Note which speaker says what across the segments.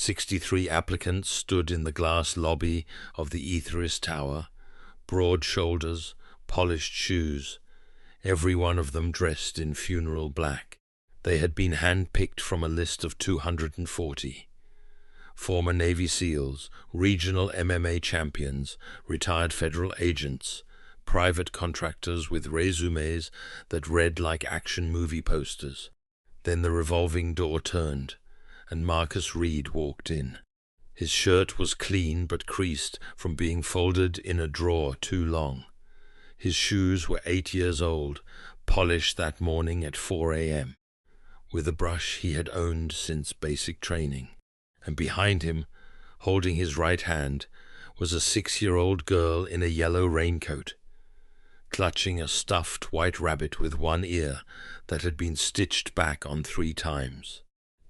Speaker 1: 63 applicants stood in the glass lobby of the Aetheris Tower, broad shoulders, polished shoes, every one of them dressed in funeral black. They had been hand-picked from a list of 240. Former Navy SEALs, regional MMA champions, retired federal agents, private contractors with resumes that read like action movie posters. Then the revolving door turned, and Marcus Reed walked in. His shirt was clean but creased from being folded in a drawer too long. His shoes were 8 years old, polished that morning at 4 a.m. with a brush he had owned since basic training. And behind him, holding his right hand, was a 6-year-old girl in a yellow raincoat, clutching a stuffed white rabbit with one ear that had been stitched back on 3 times.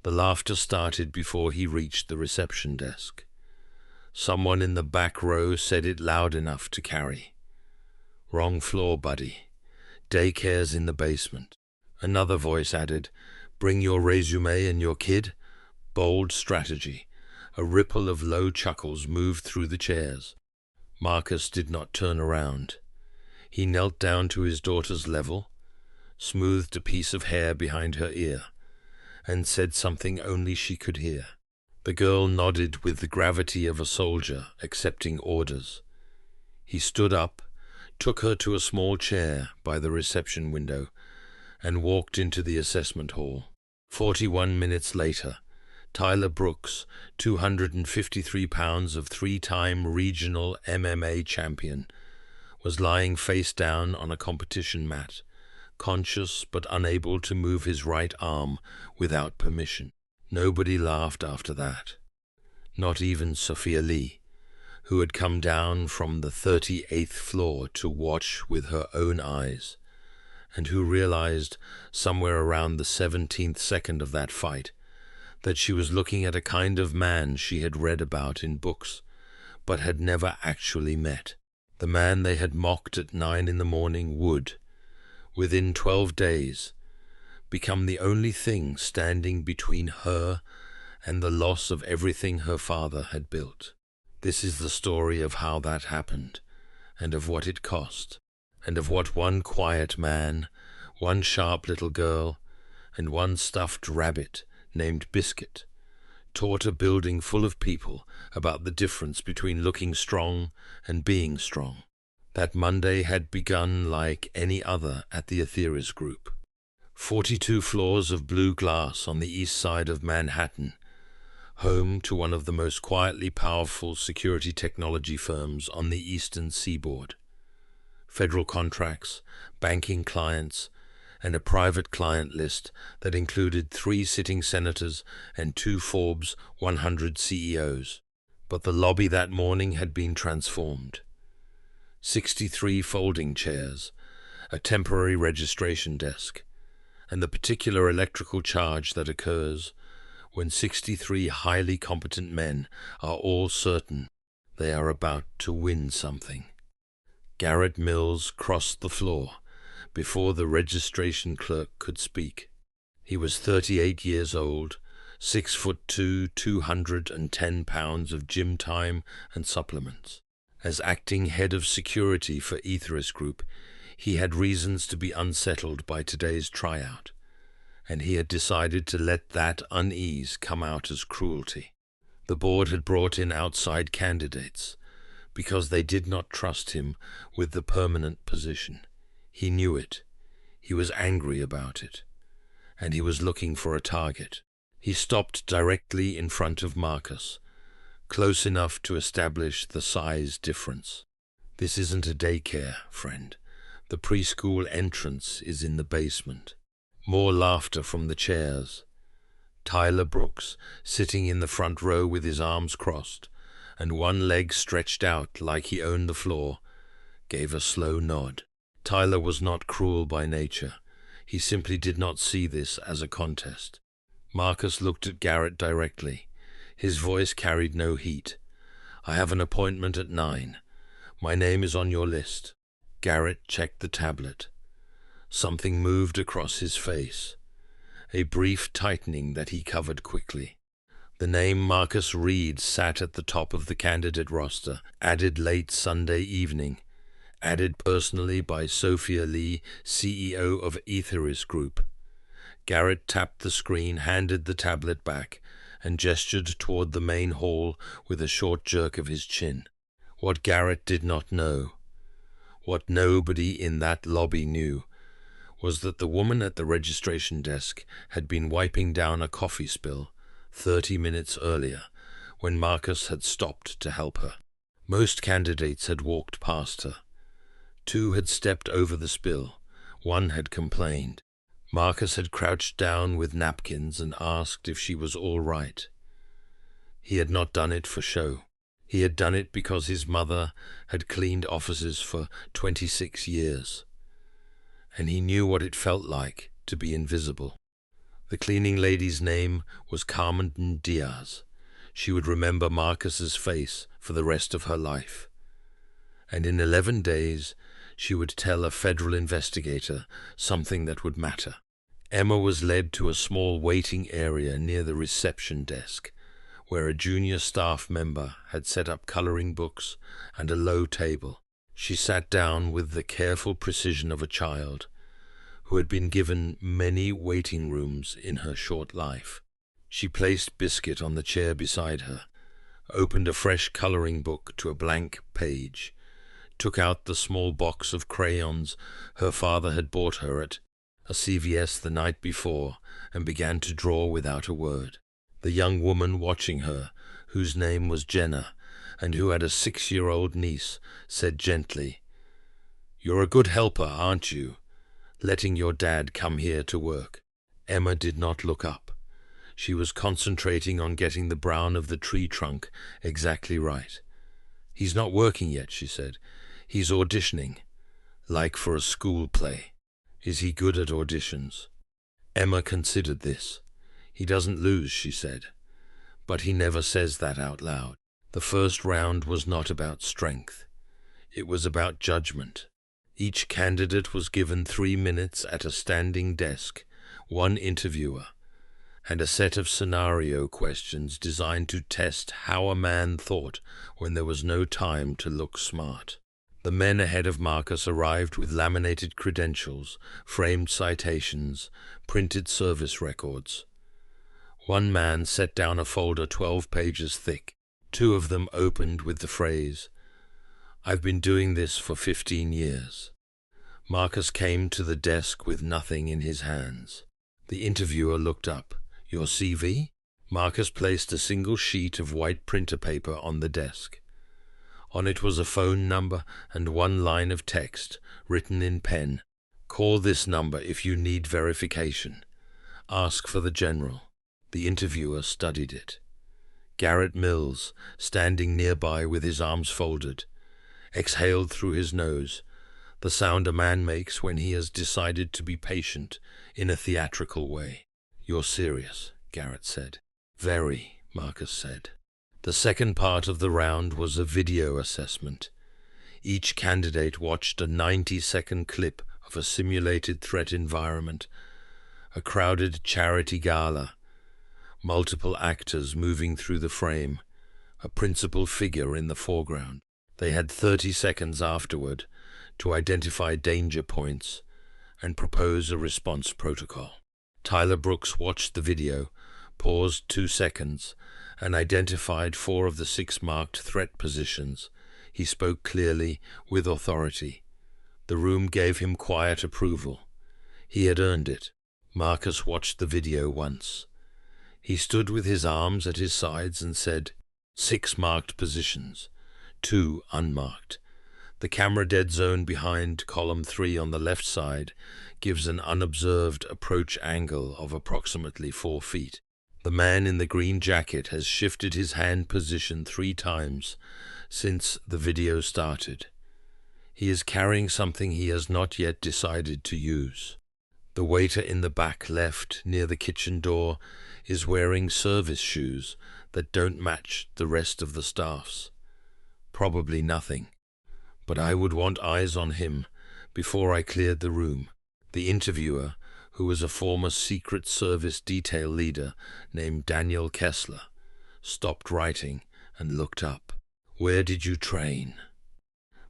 Speaker 1: The laughter started before he reached the reception desk. Someone in the back row said it loud enough to carry. "Wrong floor, buddy. Daycare's in the basement." Another voice added, "Bring your resume and your kid." Bold strategy. A ripple of low chuckles moved through the chairs. Marcus did not turn around. He knelt down to his daughter's level, smoothed a piece of hair behind her ear, and said something only she could hear. The girl nodded with the gravity of a soldier accepting orders. He stood up, took her to a small chair by the reception window, and walked into the assessment hall. 41 minutes later, Tyler Brooks, 253 pounds of 3-time regional MMA champion, was lying face down on a competition mat, conscious but unable to move his right arm without permission. Nobody laughed after that. Not even Sophia Lee, who had come down from the 38th floor to watch with her own eyes, and who realized somewhere around the 17th second of that fight that she was looking at a kind of man she had read about in books, but had never actually met. The man they had mocked at 9 in the morning would, within 12 days, become the only thing standing between her and the loss of everything her father had built. This is the story of how that happened, and of what it cost, and of what one quiet man, one sharp little girl, and one stuffed rabbit named Biscuit taught a building full of people about the difference between looking strong and being strong. That Monday had begun like any other at the Aetheris Group. 42 floors of blue glass on the east side of Manhattan, home to one of the most quietly powerful security technology firms on the eastern seaboard. Federal contracts, banking clients, and a private client list that included 3 sitting senators and 2 Forbes 100 CEOs. But the lobby that morning had been transformed. 63 folding chairs, a temporary registration desk, and the particular electrical charge that occurs when 63 highly competent men are all certain they are about to win something. Garrett Mills crossed the floor before the registration clerk could speak. He was 38 years old, 6'2", 210 pounds of gym time and supplements. As acting head of security for Aetheris Group, he had reasons to be unsettled by today's tryout, and he had decided to let that unease come out as cruelty. The board had brought in outside candidates because they did not trust him with the permanent position. He knew it. He was angry about it. And he was looking for a target. He stopped directly in front of Marcus, close enough to establish the size difference. "This isn't a daycare, friend. The preschool entrance is in the basement." More laughter from the chairs. Tyler Brooks, sitting in the front row with his arms crossed and one leg stretched out like he owned the floor, gave a slow nod. Tyler was not cruel by nature. He simply did not see this as a contest. Marcus looked at Garrett directly. His voice carried no heat. "I have an appointment at 9. My name is on your list." Garrett checked the tablet. Something moved across his face, a brief tightening that he covered quickly. The name Marcus Reed sat at the top of the candidate roster, added late Sunday evening, added personally by Sophia Lee, CEO of Etheris Group. Garrett tapped the screen, handed the tablet back, and gestured toward the main hall with a short jerk of his chin. What Garrett did not know, what nobody in that lobby knew, was that the woman at the registration desk had been wiping down a coffee spill 30 minutes earlier, when Marcus had stopped to help her. Most candidates had walked past her. 2 had stepped over the spill. 1 had complained. Marcus had crouched down with napkins and asked if she was all right. He had not done it for show. He had done it because his mother had cleaned offices for 26 years, and he knew what it felt like to be invisible. The cleaning lady's name was Carmen Diaz. She would remember Marcus's face for the rest of her life. And in 11 days, she would tell a federal investigator something that would matter. Emma was led to a small waiting area near the reception desk, where a junior staff member had set up coloring books and a low table. She sat down with the careful precision of a child who had been given many waiting rooms in her short life. She placed Biscuit on the chair beside her, opened a fresh coloring book to a blank page, took out the small box of crayons her father had bought her at a CVS the night before, and began to draw without a word. The young woman watching her, whose name was Jenna, and who had a 6-year-old niece, said gently, "You're a good helper, aren't you, letting your dad come here to work?" Emma did not look up. She was concentrating on getting the brown of the tree trunk exactly right. "He's not working yet," she said. "He's auditioning, like for a school play." "Is he good at auditions?" Emma considered this. "He doesn't lose," she said, "but he never says that out loud." The first round was not about strength. It was about judgment. Each candidate was given 3 minutes at a standing desk, 1 interviewer, and a set of scenario questions designed to test how a man thought when there was no time to look smart. The men ahead of Marcus arrived with laminated credentials, framed citations, printed service records. 1 man set down a folder 12 pages thick. 2 of them opened with the phrase, "I've been doing this for 15 years." Marcus came to the desk with nothing in his hands. The interviewer looked up. "Your CV?" Marcus placed a single sheet of white printer paper on the desk. On it was a phone number and 1 line of text, written in pen. "Call this number if you need verification. Ask for the general." The interviewer studied it. Garrett Mills, standing nearby with his arms folded, exhaled through his nose, the sound a man makes when he has decided to be patient in a theatrical way. "You're serious," Garrett said. "Very," Marcus said. The second part of the round was a video assessment. Each candidate watched a 90-second clip of a simulated threat environment, a crowded charity gala, multiple actors moving through the frame, a principal figure in the foreground. They had 30 seconds afterward to identify danger points and propose a response protocol. Tyler Brooks watched the video, paused 2 seconds, and identified 4 of the 6 marked threat positions. He spoke clearly, with authority. The room gave him quiet approval. He had earned it. Marcus watched the video once. He stood with his arms at his sides and said, 6 marked positions, 2 unmarked. The camera dead zone behind column 3 on the left side gives an unobserved approach angle of approximately 4 feet. The man in the green jacket has shifted his hand position 3 times since the video started. He is carrying something he has not yet decided to use. The waiter in the back left, near the kitchen door, is wearing service shoes that don't match the rest of the staff's. Probably nothing. But I would want eyes on him before I cleared the room. The interviewer, who was a former Secret Service detail leader named Daniel Kessler, stopped writing, and looked up. "Where did you train?"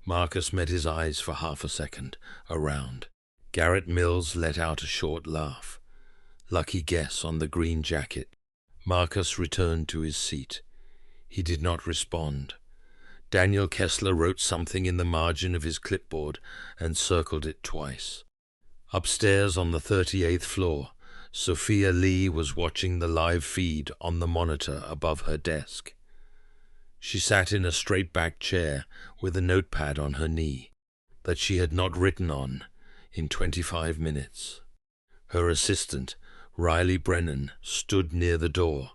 Speaker 1: Marcus met his eyes for half a second, around. Garrett Mills let out a short laugh. Lucky guess on the green jacket. Marcus returned to his seat. He did not respond. Daniel Kessler wrote something in the margin of his clipboard and circled it twice. Upstairs on the 38th floor, Sophia Lee was watching the live feed on the monitor above her desk. She sat in a straight-back chair with a notepad on her knee that she had not written on in 25 minutes. Her assistant, Riley Brennan, stood near the door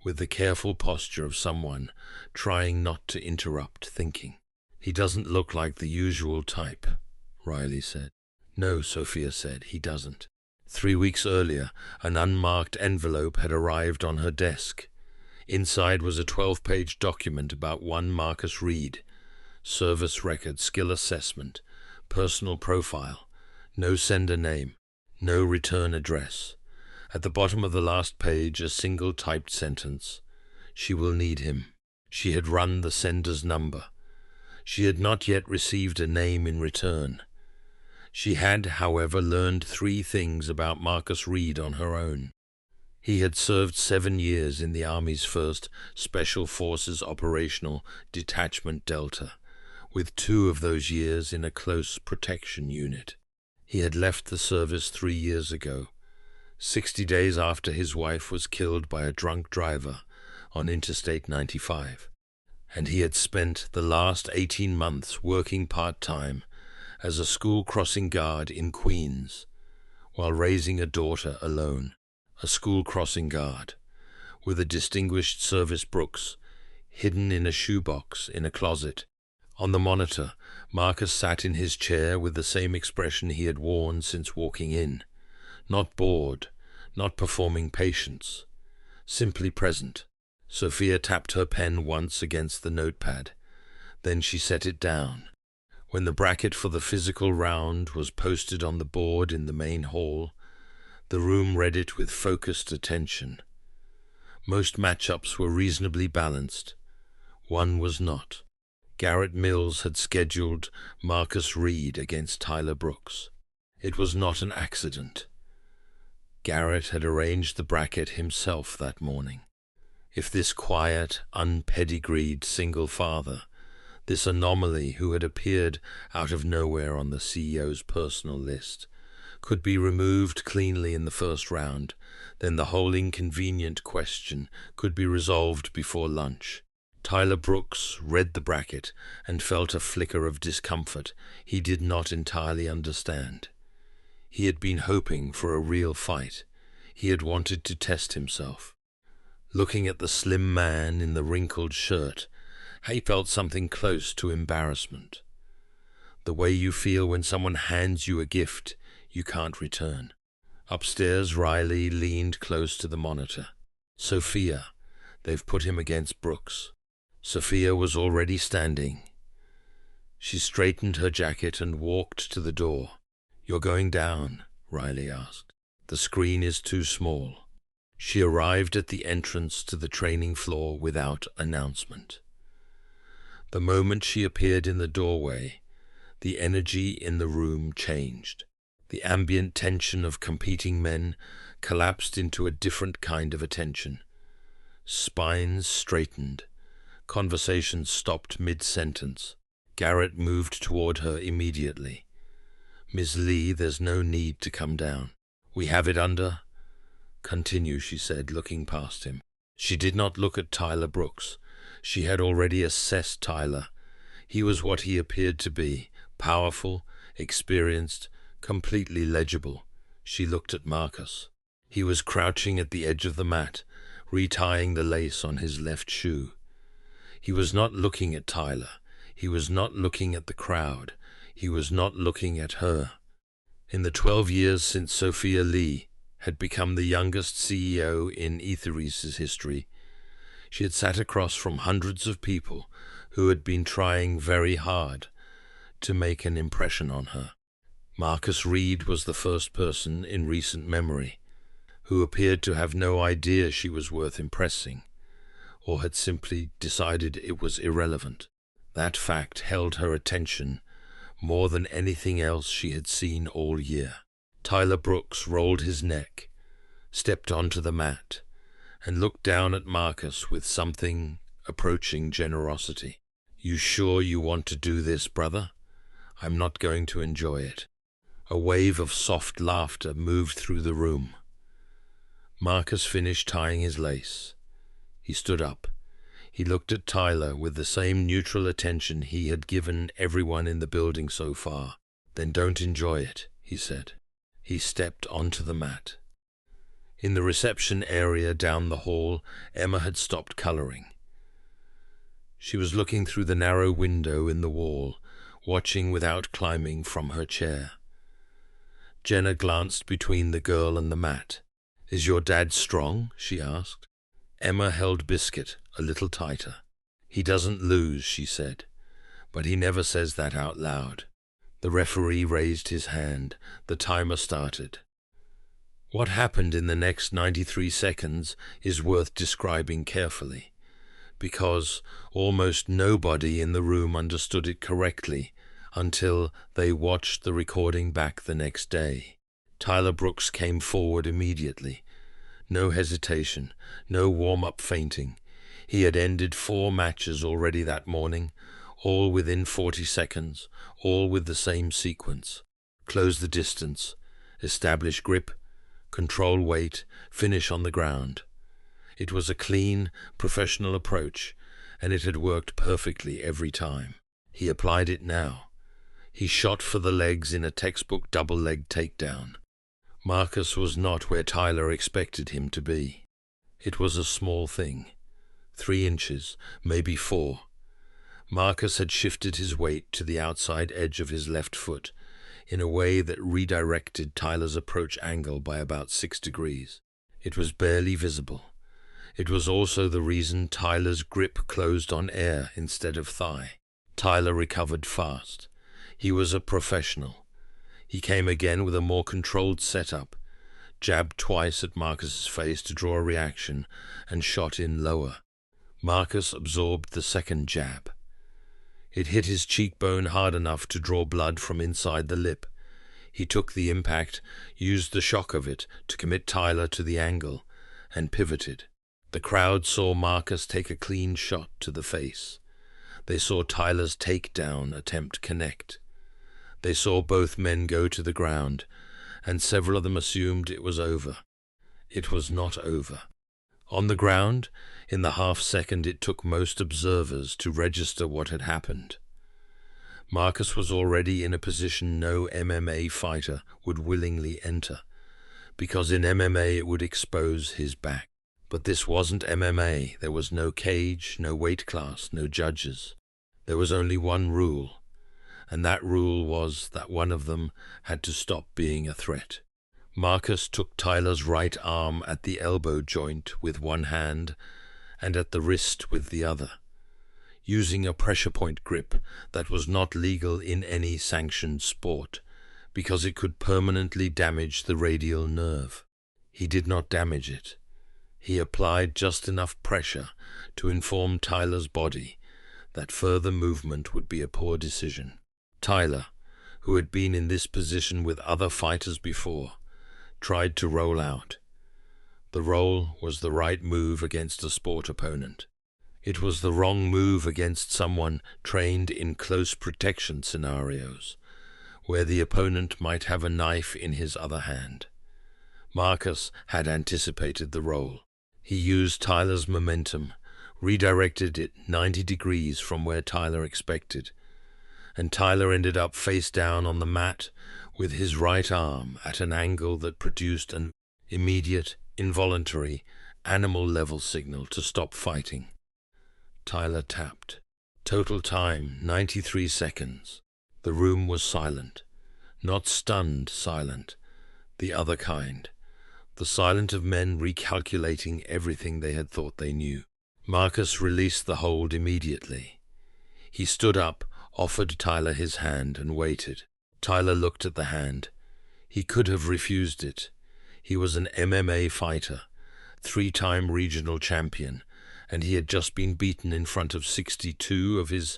Speaker 1: with the careful posture of someone trying not to interrupt thinking. "He doesn't look like the usual type," Riley said. "No," Sophia said, "he doesn't." 3 weeks earlier, an unmarked envelope had arrived on her desk. Inside was a 12-page document about one Marcus Reed. Service record, skill assessment, personal profile, no sender name, no return address. At the bottom of the last page, a single typed sentence. "She will need him." She had run the sender's number. She had not yet received a name in return. She had, however, learned 3 things about Marcus Reed on her own. He had served 7 years in the Army's 1st Special Forces Operational Detachment Delta, with 2 of those years in a close protection unit. He had left the service 3 years ago, 60 days after his wife was killed by a drunk driver on Interstate 95, and he had spent the last 18 months working part-time as a school crossing guard in Queens, while raising a daughter alone. A school crossing guard, with a Distinguished Service Brooks, hidden in a shoebox in a closet. On the monitor, Marcus sat in his chair with the same expression he had worn since walking in. Not bored, not performing patience, simply present. Sophia tapped her pen once against the notepad. Then she set it down. When the bracket for the physical round was posted on the board in the main hall, the room read it with focused attention. Most matchups were reasonably balanced. One was not. Garrett Mills had scheduled Marcus Reed against Tyler Brooks. It was not an accident. Garrett had arranged the bracket himself that morning. If this quiet, unpedigreed single father, this anomaly who had appeared out of nowhere on the CEO's personal list, could be removed cleanly in the first round, then the whole inconvenient question could be resolved before lunch. Tyler Brooks read the bracket and felt a flicker of discomfort he did not entirely understand. He had been hoping for a real fight. He had wanted to test himself. Looking at the slim man in the wrinkled shirt, he felt something close to embarrassment. The way you feel when someone hands you a gift you can't return. Upstairs, Riley leaned close to the monitor. "Sophia, they've put him against Brooks." Sophia was already standing. She straightened her jacket and walked to the door. "You're going down?" Riley asked. "The screen is too small." She arrived at the entrance to the training floor without announcement. The moment she appeared in the doorway, the energy in the room changed. The ambient tension of competing men collapsed into a different kind of attention. Spines straightened. Conversation stopped mid-sentence. Garrett moved toward her immediately. "Miss Lee, there's no need to come down. We have it under—" "Continue," she said, looking past him. She did not look at Tyler Brooks. She had already assessed Tyler. He was what he appeared to be, powerful, experienced, completely legible. She looked at Marcus. He was crouching at the edge of the mat, retying the lace on his left shoe. He was not looking at Tyler. He was not looking at the crowd. He was not looking at her. In the 12 years since Sophia Lee had become the youngest CEO in Etherese's history, she had sat across from hundreds of people who had been trying very hard to make an impression on her. Marcus Reed was the first person in recent memory who appeared to have no idea she was worth impressing, or had simply decided it was irrelevant. That fact held her attention more than anything else she had seen all year. Tyler Brooks rolled his neck, stepped onto the mat, and looked down at Marcus with something approaching generosity. "You sure you want to do this, brother? I'm not going to enjoy it." A wave of soft laughter moved through the room. Marcus finished tying his lace. He stood up. He looked at Tyler with the same neutral attention he had given everyone in the building so far. "Then don't enjoy it," he said. He stepped onto the mat. In the reception area down the hall, Emma had stopped coloring. She was looking through the narrow window in the wall, watching without climbing from her chair. Jenna glanced between the girl and the mat. "Is your dad strong?" she asked. Emma held Biscuit a little tighter. "He doesn't lose," she said, "but he never says that out loud." The referee raised his hand. The timer started. What happened in the next 93 seconds is worth describing carefully, because almost nobody in the room understood it correctly until they watched the recording back the next day. Tyler Brooks came forward immediately. No hesitation, no warm-up feinting. He had ended 4 matches already that morning, all within 40 seconds, all with the same sequence. Close the distance, establish grip, control weight, finish on the ground. It was a clean, professional approach, and it had worked perfectly every time. He applied it now. He shot for the legs in a textbook double-leg takedown. Marcus was not where Tyler expected him to be. It was a small thing. 3 inches, maybe 4. Marcus had shifted his weight to the outside edge of his left foot in a way that redirected Tyler's approach angle by about 6 degrees. It was barely visible. It was also the reason Tyler's grip closed on air instead of thigh. Tyler recovered fast. He was a professional. He came again with a more controlled setup, jabbed twice at Marcus's face to draw a reaction, and shot in lower. Marcus absorbed the second jab. It hit his cheekbone hard enough to draw blood from inside the lip. He took the impact, used the shock of it to commit Tyler to the angle, and pivoted. The crowd saw Marcus take a clean shot to the face. They saw Tyler's takedown attempt connect. They saw both men go to the ground, and several of them assumed it was over. It was not over. On the ground, in the half-second it took most observers to register what had happened. Marcus was already in a position no MMA fighter would willingly enter, because in MMA it would expose his back. But this wasn't MMA. There was no cage, no weight class, no judges. There was only one rule, and that rule was that one of them had to stop being a threat. Marcus took Tyler's right arm at the elbow joint with one hand and at the wrist with the other, using a pressure point grip that was not legal in any sanctioned sport because it could permanently damage the radial nerve. He did not damage it. He applied just enough pressure to inform Tyler's body that further movement would be a poor decision. Tyler, who had been in this position with other fighters before, tried to roll out. The roll was the right move against a sport opponent. It was the wrong move against someone trained in close protection scenarios, where the opponent might have a knife in his other hand. Marcus had anticipated the roll. He used Tyler's momentum, redirected it 90 degrees from where Tyler expected, and Tyler ended up face down on the mat with his right arm at an angle that produced an immediate, involuntary, animal-level signal to stop fighting. Tyler tapped. Total time, 93 seconds. The room was silent. Not stunned silent, the other kind. The silent of men recalculating everything they had thought they knew. Marcus released the hold immediately. He stood up, offered Tyler his hand, and waited. Tyler looked at the hand. He could have refused it. He was an MMA fighter, 3-time regional champion, and he had just been beaten in front of 62 of his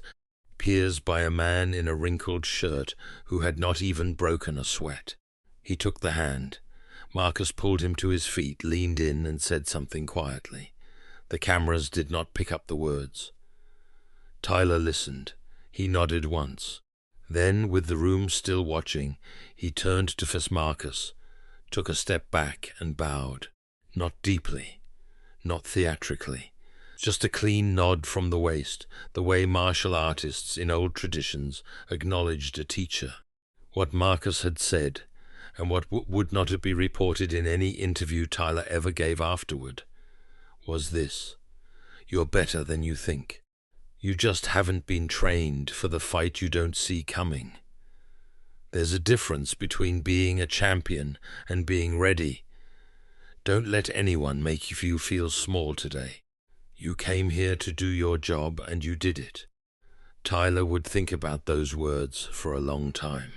Speaker 1: peers by a man in a wrinkled shirt who had not even broken a sweat. He took the hand. Marcus pulled him to his feet, leaned in, and said something quietly. The cameras did not pick up the words. Tyler listened. He nodded once. Then, with the room still watching, he turned to face Marcus, took a step back and bowed. Not deeply, not theatrically. Just a clean nod from the waist, the way martial artists in old traditions acknowledged a teacher. What Marcus had said, and what would not be reported in any interview Tyler ever gave afterward, was this: "You're better than you think. You just haven't been trained for the fight you don't see coming. There's a difference between being a champion and being ready. Don't let anyone make you feel small today. You came here to do your job, and you did it." Tyler would think about those words for a long time.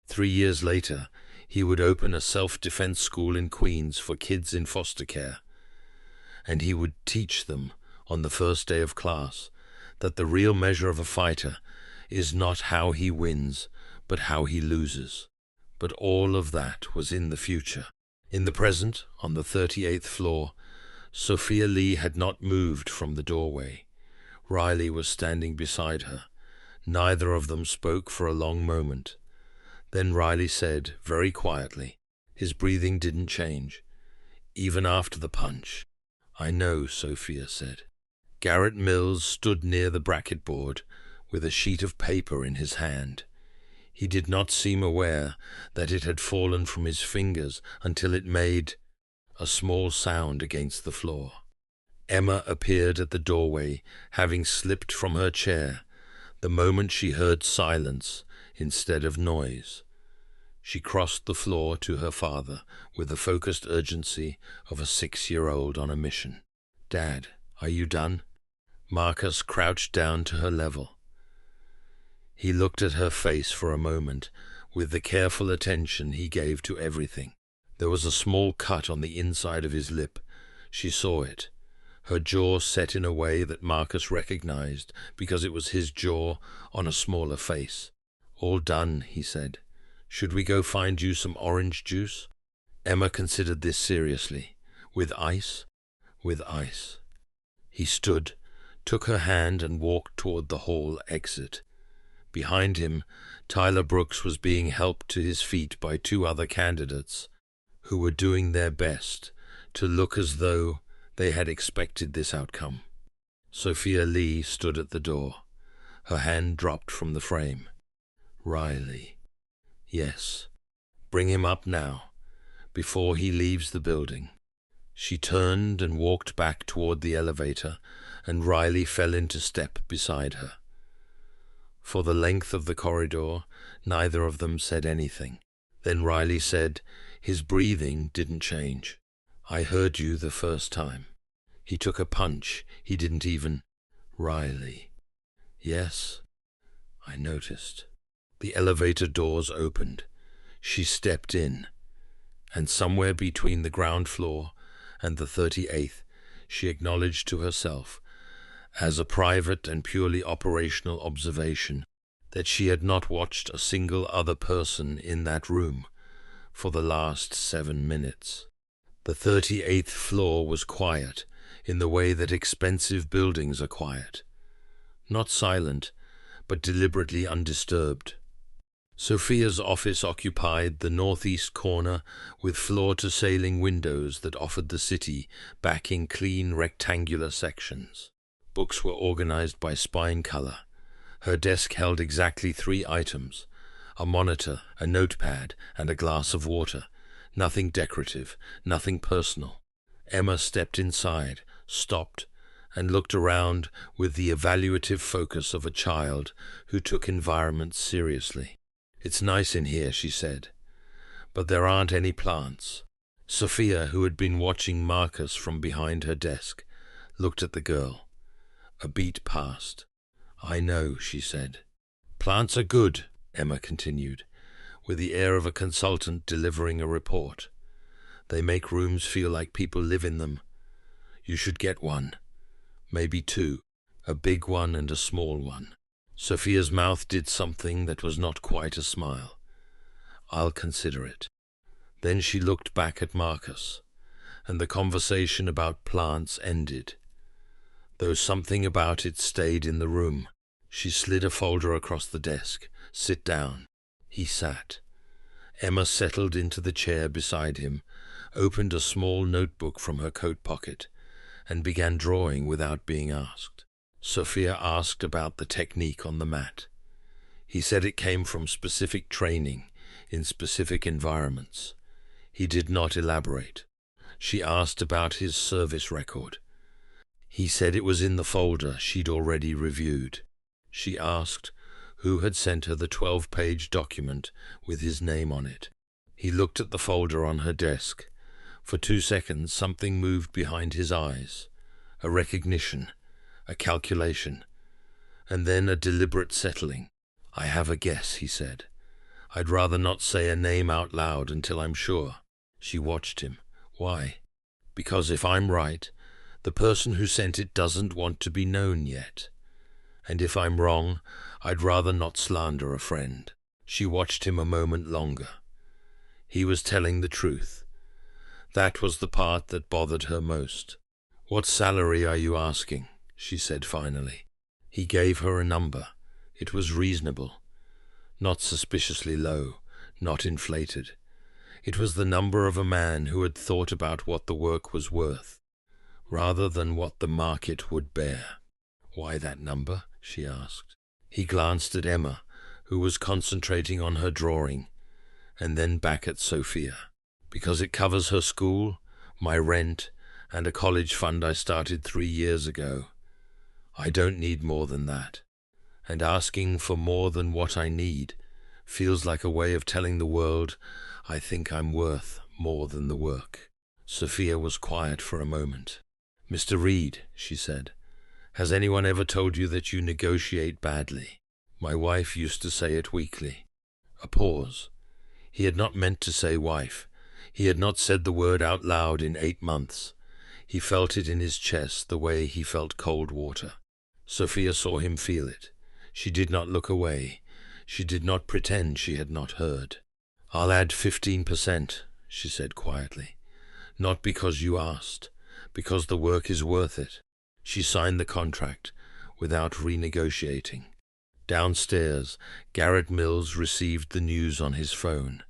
Speaker 1: 3 years later, he would open a self-defense school in Queens for kids in foster care, and he would teach them on the first day of class that the real measure of a fighter is not how he wins, but how he loses. But all of that was in the future. In the present, on the 38th floor, Sophia Lee had not moved from the doorway. Riley was standing beside her. Neither of them spoke for a long moment. Then Riley said, very quietly, his breathing didn't change, even after the punch, "I know," Sophia said. Garrett Mills stood near the bracket board with a sheet of paper in his hand. He did not seem aware that it had fallen from his fingers until it made a small sound against the floor. Emma appeared at the doorway, having slipped from her chair the moment she heard silence instead of noise. She crossed the floor to her father with the focused urgency of a 6-year-old on a mission. "Dad, are you done?" Marcus crouched down to her level. He looked at her face for a moment with the careful attention he gave to everything. There was a small cut on the inside of his lip. She saw it. Her jaw set in a way that Marcus recognized because it was his jaw on a smaller face. "All done," he said. "Should we go find you some orange juice?" Emma considered this seriously. "With ice?" "With ice." He stood, took her hand, and walked toward the hall exit. Behind him, Tyler Brooks was being helped to his feet by 2 other candidates, who were doing their best to look as though they had expected this outcome. Sophia Lee stood at the door. Her hand dropped from the frame. "Riley." "Yes. Bring him up now, before he leaves the building." She turned and walked back toward the elevator, and Riley fell into step beside her. For the length of the corridor, neither of them said anything. Then Riley said, his breathing didn't change, "I heard you the first time." He took a punch. He didn't even... "Riley." "Yes?" "I noticed." The elevator doors opened. She stepped in, and somewhere between the ground floor and the 38th, she acknowledged to herself, as a private and purely operational observation, that she had not watched a single other person in that room for the last 7 minutes. The 38th floor was quiet in the way that expensive buildings are quiet. Not silent, but deliberately undisturbed. Sophia's office occupied the northeast corner with floor-to-ceiling windows that offered the city back in clean rectangular sections. Books were organized by spine color. Her desk held exactly 3 items: a monitor, a notepad, and a glass of water. Nothing decorative, nothing personal. Emma stepped inside, stopped, and looked around with the evaluative focus of a child who took environment seriously. "It's nice in here," she said, "but there aren't any plants." Sophia, who had been watching Marcus from behind her desk, looked at the girl. A beat passed. "I know," she said. "Plants are good," Emma continued, with the air of a consultant delivering a report. "They make rooms feel like people live in them. You should get one. Maybe two, a big one and a small one. Sophia's mouth did something that was not quite a smile. I'll consider it. Then she looked back at Marcus, and the conversation about plants ended. Though something about it stayed in the room. She slid a folder across the desk. Sit down. He sat. Emma settled into the chair beside him, opened a small notebook from her coat pocket, and began drawing without being asked. Sophia asked about the technique on the mat. He said it came from specific training in specific environments. He did not elaborate. She asked about his service record. He said it was in the folder she'd already reviewed. She asked who had sent her the 12-page document with his name on it. He looked at the folder on her desk. For 2 seconds something moved behind his eyes. A recognition, a calculation, and then a deliberate settling. I have a guess, he said. I'd rather not say a name out loud until I'm sure. She watched him. Why? Because if I'm right, the person who sent it doesn't want to be known yet. And if I'm wrong, I'd rather not slander a friend. She watched him a moment longer. He was telling the truth. That was the part that bothered her most. What salary are you asking? She said finally. He gave her a number. It was reasonable. Not suspiciously low, not inflated. It was the number of a man who had thought about what the work was worth, rather than what the market would bear. Why that number? She asked. He glanced at Emma, who was concentrating on her drawing, and then back at Sophia. Because it covers her school, my rent, and a college fund I started 3 years ago. I don't need more than that. And asking for more than what I need feels like a way of telling the world I think I'm worth more than the work. Sophia was quiet for a moment. Mr. Reed, she said, has anyone ever told you that you negotiate badly? My wife used to say it weekly. A pause. He had not meant to say wife. He had not said the word out loud in 8 months. He felt it in his chest the way he felt cold water. Sophia saw him feel it. She did not look away. She did not pretend she had not heard. I'll add 15%, she said quietly. Not because you asked, because the work is worth it. She signed the contract without renegotiating. Downstairs, Garrett Mills received the news on his phone.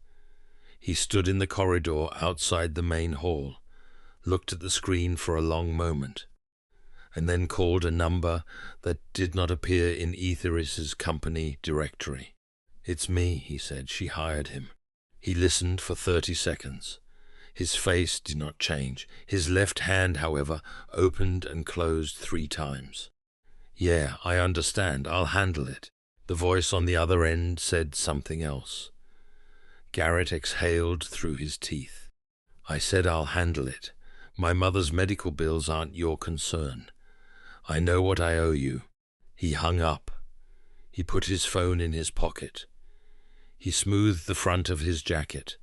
Speaker 1: He stood in the corridor outside the main hall, looked at the screen for a long moment, and then called a number that did not appear in Etheris's company directory. It's me, he said. She hired him. He listened for 30 seconds. His face did not change. His left hand, however, opened and closed 3 times. Yeah, I understand. I'll handle it. The voice on the other end said something else. Garrett exhaled through his teeth. I said I'll handle it. My mother's medical bills aren't your concern. I know what I owe you. He hung up. He put his phone in his pocket. He smoothed the front of his jacket,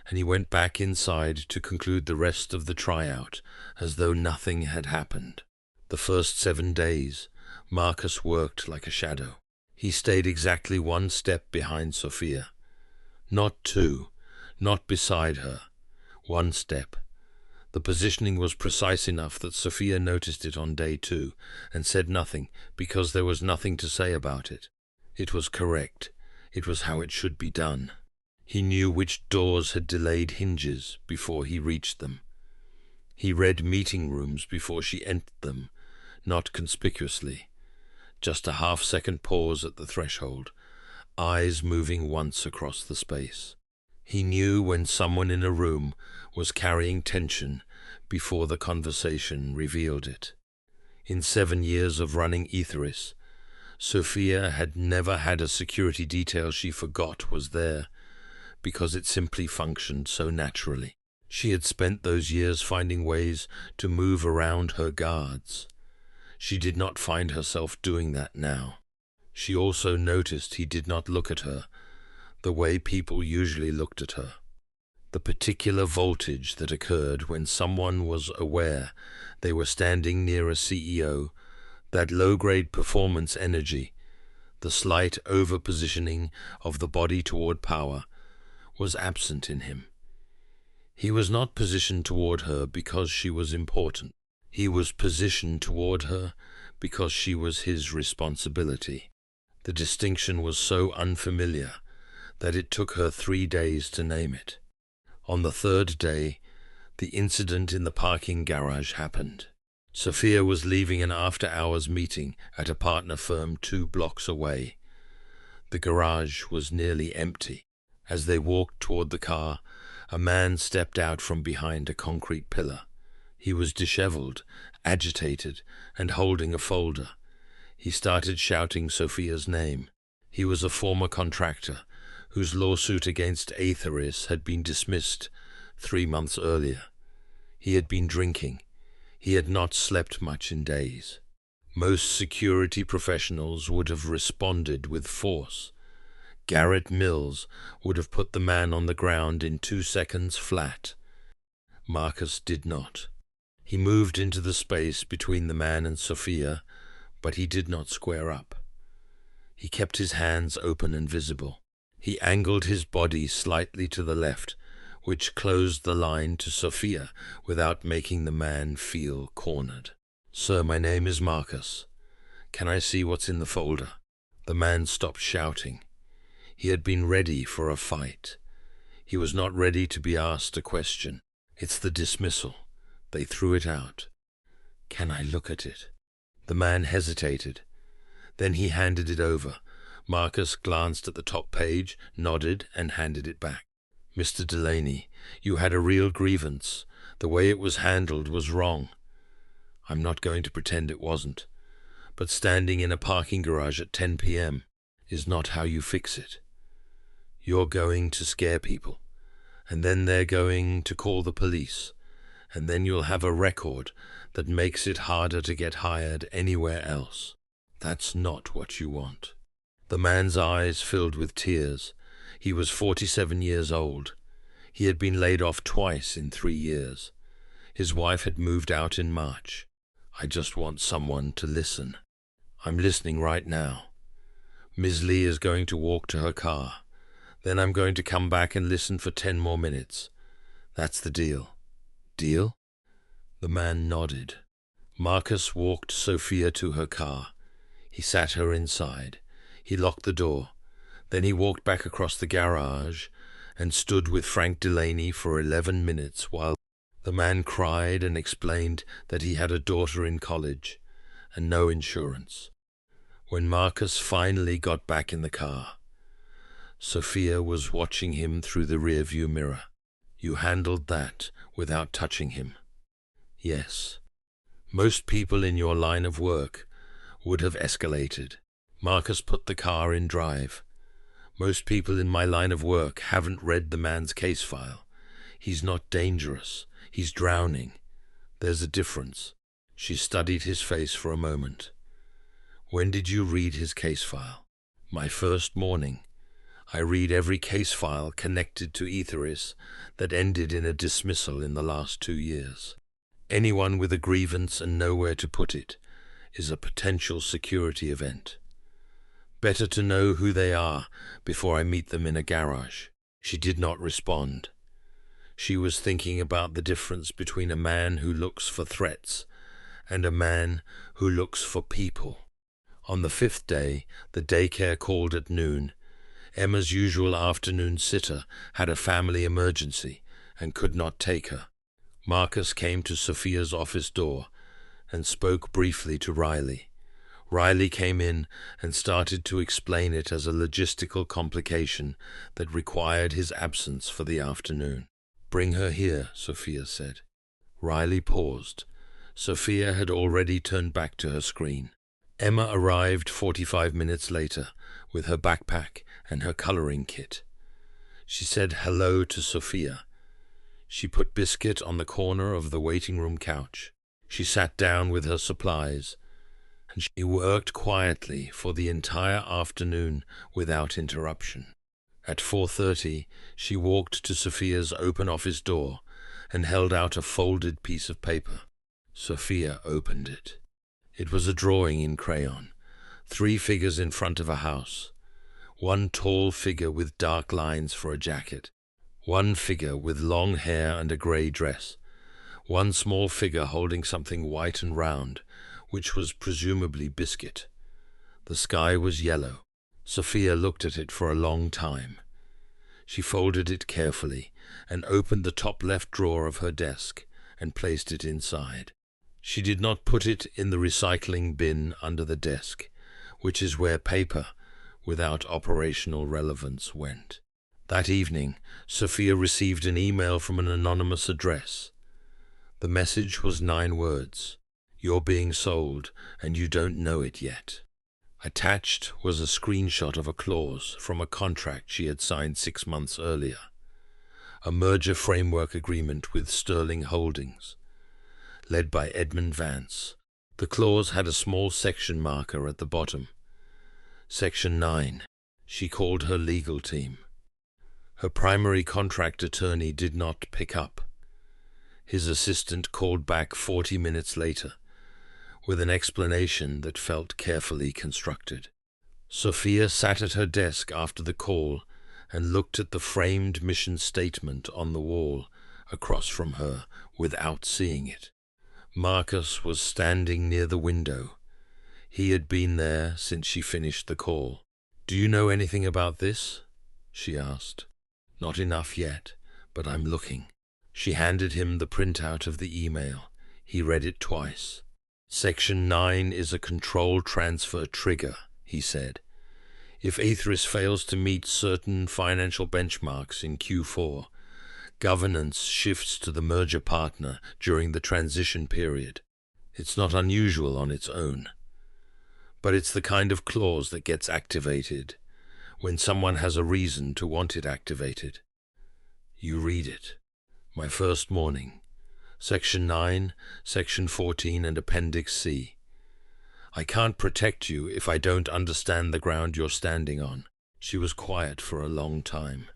Speaker 1: and he went back inside to conclude the rest of the tryout as though nothing had happened. The first 7 days, Marcus worked like a shadow. He stayed exactly 1 step behind Sophia. Not 2, not beside her. 1 step. The positioning was precise enough that Sophia noticed it on day 2 and said nothing because there was nothing to say about it. It was correct. It was how it should be done. He knew which doors had delayed hinges before he reached them. He read meeting rooms before she entered them, not conspicuously. Just a half-second pause at the threshold, eyes moving once across the space. He knew when someone in a room was carrying tension before the conversation revealed it. In 7 years of running Etheris, Sophia had never had a security detail she forgot was there, because it simply functioned so naturally. She had spent those years finding ways to move around her guards. She did not find herself doing that now. She also noticed he did not look at her the way people usually looked at her. The particular voltage that occurred when someone was aware they were standing near a CEO That low-grade performance energy, the slight over-positioning of the body toward power, was absent in him. He was not positioned toward her because she was important. He was positioned toward her because she was his responsibility. The distinction was so unfamiliar that it took her 3 days to name it. On the third day, the incident in the parking garage happened. Sophia was leaving an after-hours meeting at a partner firm 2 blocks away. The garage was nearly empty. As they walked toward the car, a man stepped out from behind a concrete pillar. He was disheveled, agitated, and holding a folder. He started shouting Sophia's name. He was a former contractor whose lawsuit against Aetheris had been dismissed 3 months earlier. He had been drinking. He had not slept much in days. Most security professionals would have responded with force. Garrett Mills would have put the man on the ground in 2 seconds flat. Marcus did not. He moved into the space between the man and Sophia, but he did not square up. He kept his hands open and visible. He angled his body slightly to the left, which closed the line to Sophia without making the man feel cornered. "Sir, my name is Marcus. Can I see what's in the folder?" The man stopped shouting. He had been ready for a fight. He was not ready to be asked a question. "It's the dismissal. They threw it out." "Can I look at it?" The man hesitated. Then he handed it over. Marcus glanced at the top page, nodded, and handed it back. "Mr. Delaney, you had a real grievance. The way it was handled was wrong." "I'm not going to pretend it wasn't. But standing in a parking garage at 10 p.m. is not how you fix it. You're going to scare people, and then they're going to call the police, and then you'll have a record that makes it harder to get hired anywhere else. That's not what you want." The man's eyes filled with tears. He was 47 years old. He had been laid off twice in 3 years. His wife had moved out in March. "I just want someone to listen." "I'm listening right now. Ms. Lee is going to walk to her car. Then I'm going to come back and listen for 10 more minutes. That's the deal." "Deal?" The man nodded. Marcus walked Sophia to her car. He sat her inside. He locked the door. Then he walked back across the garage and stood with Frank Delaney for 11 minutes while the man cried and explained that he had a daughter in college and no insurance. When Marcus finally got back in the car, Sophia was watching him through the rearview mirror. "You handled that without touching him." "Yes. Most people in your line of work would have escalated." Marcus put the car in drive. "Most people in my line of work haven't read the man's case file. He's not dangerous. He's drowning. There's a difference." She studied his face for a moment. "When did you read his case file?" "My first morning. I read every case file connected to Aetheris that ended in a dismissal in the last 2 years. Anyone with a grievance and nowhere to put it is a potential security event. Better to know who they are before I meet them in a garage." She did not respond. She was thinking about the difference between a man who looks for threats and a man who looks for people. On the 5th day, the daycare called at noon. Emma's usual afternoon sitter had a family emergency and could not take her. Marcus came to Sophia's office door and spoke briefly to Riley. Riley came in and started to explain it as a logistical complication that required his absence for the afternoon. "Bring her here," Sophia said. Riley paused. Sophia had already turned back to her screen. Emma arrived 45 minutes later with her backpack and her coloring kit. She said hello to Sophia. She put Biscuit on the corner of the waiting room couch. She sat down with her supplies, and she worked quietly for the entire afternoon without interruption. At 4:30, she walked to Sophia's open office door and held out a folded piece of paper. Sophia opened it. It was a drawing in crayon. 3 figures in front of a house. 1 tall figure with dark lines for a jacket. 1 figure with long hair and a grey dress. 1 small figure holding something white and round, which was presumably biscuit. The sky was yellow. Sophia looked at it for a long time. She folded it carefully and opened the top left drawer of her desk and placed it inside. She did not put it in the recycling bin under the desk, which is where paper without operational relevance went. That evening, Sophia received an email from an anonymous address. The message was 9 words. You're being sold, and you don't know it yet. Attached was a screenshot of a clause from a contract she had signed 6 months earlier. A merger framework agreement with Sterling Holdings, led by Edmund Vance. The clause had a small section marker at the bottom. Section 9. She called her legal team. Her primary contract attorney did not pick up. His assistant called back 40 minutes later, with an explanation that felt carefully constructed. Sophia sat at her desk after the call and looked at the framed mission statement on the wall across from her without seeing it. Marcus was standing near the window. He had been there since she finished the call. "Do you know anything about this?" she asked. "Not enough yet, but I'm looking." She handed him the printout of the email. He read it twice. "Section 9 is a control transfer trigger," he said. "If Aethris fails to meet certain financial benchmarks in Q4, governance shifts to the merger partner during the transition period. It's not unusual on its own, but it's the kind of clause that gets activated when someone has a reason to want it activated. You read it. My first morning. Section 9, Section 14, and Appendix C. I can't protect you if I don't understand the ground you're standing on." She was quiet for a long time.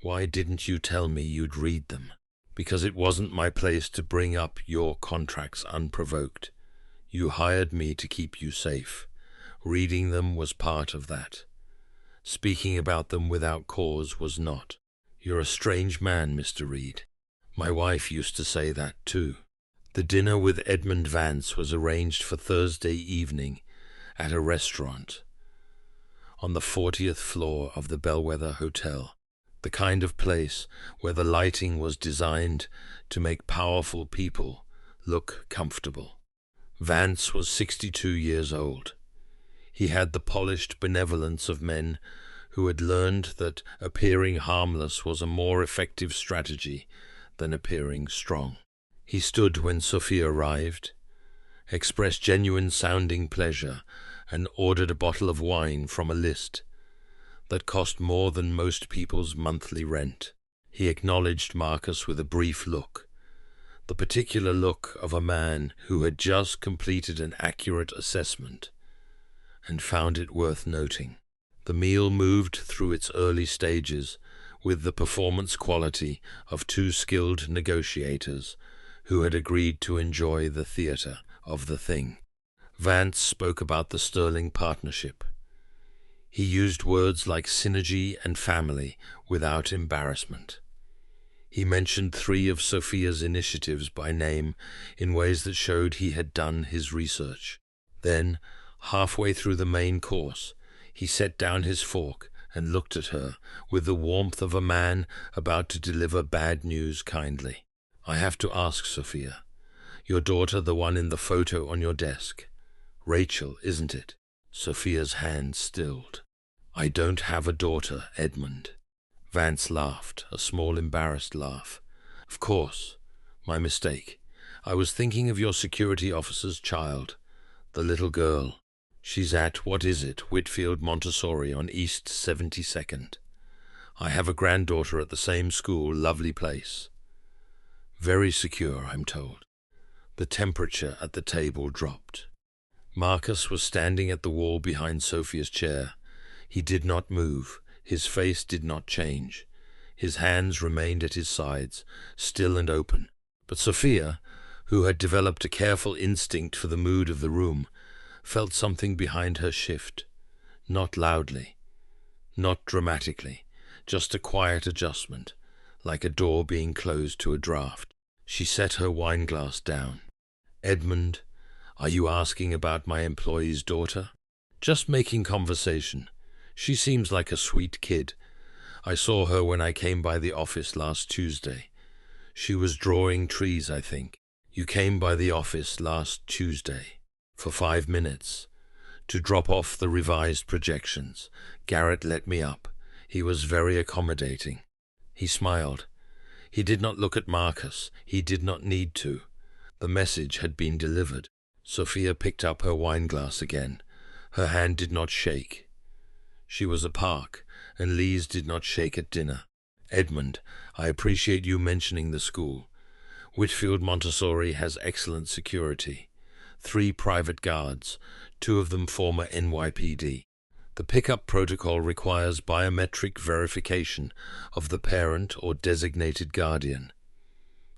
Speaker 1: "Why didn't you tell me you'd read them?" "Because it wasn't my place to bring up your contracts unprovoked. You hired me to keep you safe. Reading them was part of that. Speaking about them without cause was not. You're a strange man, Mr. Reed. My wife used to say that too." The dinner with Edmund Vance was arranged for Thursday evening at a restaurant on the 40th floor of the Bellwether Hotel, the kind of place where the lighting was designed to make powerful people look comfortable. Vance was 62 years old. He had the polished benevolence of men who had learned that appearing harmless was a more effective strategy than appearing strong. He stood when Sophia arrived, expressed genuine-sounding pleasure, and ordered a bottle of wine from a list that cost more than most people's monthly rent. He acknowledged Marcus with a brief look, the particular look of a man who had just completed an accurate assessment and found it worth noting. The meal moved through its early stages with the performance quality of 2 skilled negotiators who had agreed to enjoy the theater of the thing. Vance spoke about the Sterling partnership. He used words like synergy and family without embarrassment. He mentioned 3 of Sophia's initiatives by name in ways that showed he had done his research. Then, halfway through the main course, he set down his fork and looked at her with the warmth of a man about to deliver bad news kindly. "I have to ask, Sophia. Your daughter, the one in the photo on your desk. Rachel, isn't it?" Sophia's hand stilled. "I don't have a daughter, Edmund." Vance laughed, a small embarrassed laugh. "Of course. My mistake. I was thinking of your security officer's child, the little girl. She's at, what is it, Whitfield Montessori on East 72nd. I have a granddaughter at the same school, lovely place. Very secure, I'm told." The temperature at the table dropped. Marcus was standing at the wall behind Sophia's chair. He did not move. His face did not change. His hands remained at his sides, still and open. But Sophia, who had developed a careful instinct for the mood of the room, felt something behind her shift. Not loudly, not dramatically, just a quiet adjustment, like a door being closed to a draught. She set her wineglass down. "Edmund, are you asking about my employee's daughter?" "Just making conversation. She seems like a sweet kid. I saw her when I came by the office last Tuesday. She was drawing trees, I think." "You came by the office last Tuesday for 5 minutes to drop off the revised projections. Garrett let me up. He was very accommodating." He smiled. He did not look at Marcus. He did not need to. The message had been delivered. Sophia picked up her wineglass again. Her hand did not shake. She was a Park, and Lee's did not shake at dinner. "Edmund, I appreciate you mentioning the school. Whitfield Montessori has excellent security. 3 private guards, 2 of them former NYPD. The pickup protocol requires biometric verification of the parent or designated guardian.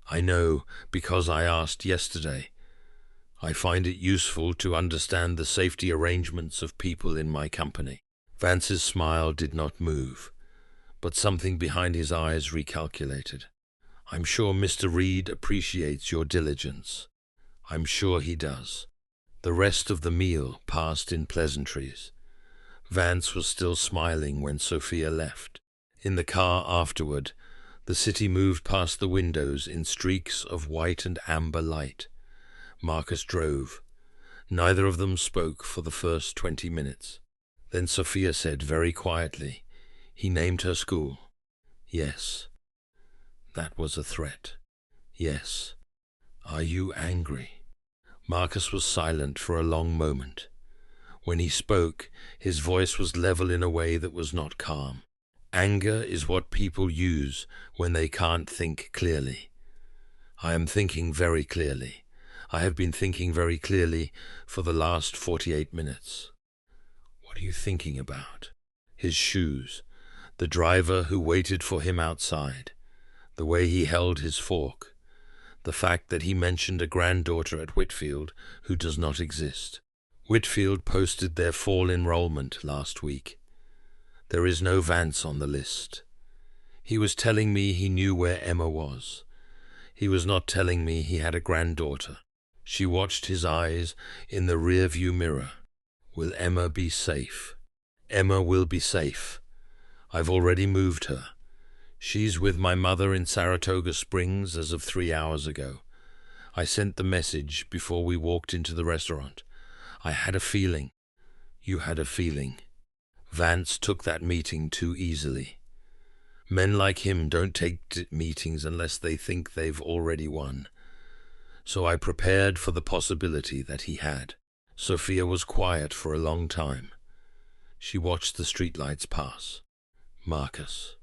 Speaker 1: I know because I asked yesterday. I find it useful to understand the safety arrangements of people in my company." Vance's smile did not move, but something behind his eyes recalculated. "I'm sure Mr. Reed appreciates your diligence." "I'm sure he does." The rest of the meal passed in pleasantries. Vance was still smiling when Sophia left. In the car afterward, the city moved past the windows in streaks of white and amber light. Marcus drove. Neither of them spoke for the first 20 minutes. Then Sophia said very quietly, "He named her school." "Yes." "That was a threat." "Yes." "Are you angry?" Marcus was silent for a long moment. When he spoke, his voice was level in a way that was not calm. "Anger is what people use when they can't think clearly. I am thinking very clearly. I have been thinking very clearly for the last 48 minutes. "What are you thinking about?" "His shoes, the driver who waited for him outside, the way he held his fork, the fact that he mentioned a granddaughter at Whitfield who does not exist. Whitfield posted their fall enrollment last week. There is no Vance on the list. He was telling me he knew where Emma was. He was not telling me he had a granddaughter." She watched his eyes in the rear-view mirror. "Will Emma be safe?" "Emma will be safe. I've already moved her. She's with my mother in Saratoga Springs as of 3 hours ago. I sent the message before we walked into the restaurant. I had a feeling." "You had a feeling." Vance took that meeting too easily. Men like him don't take meetings unless they think they've already won. So I prepared for the possibility that he had. Sophia was quiet for a long time. She watched the streetlights pass. "Marcus."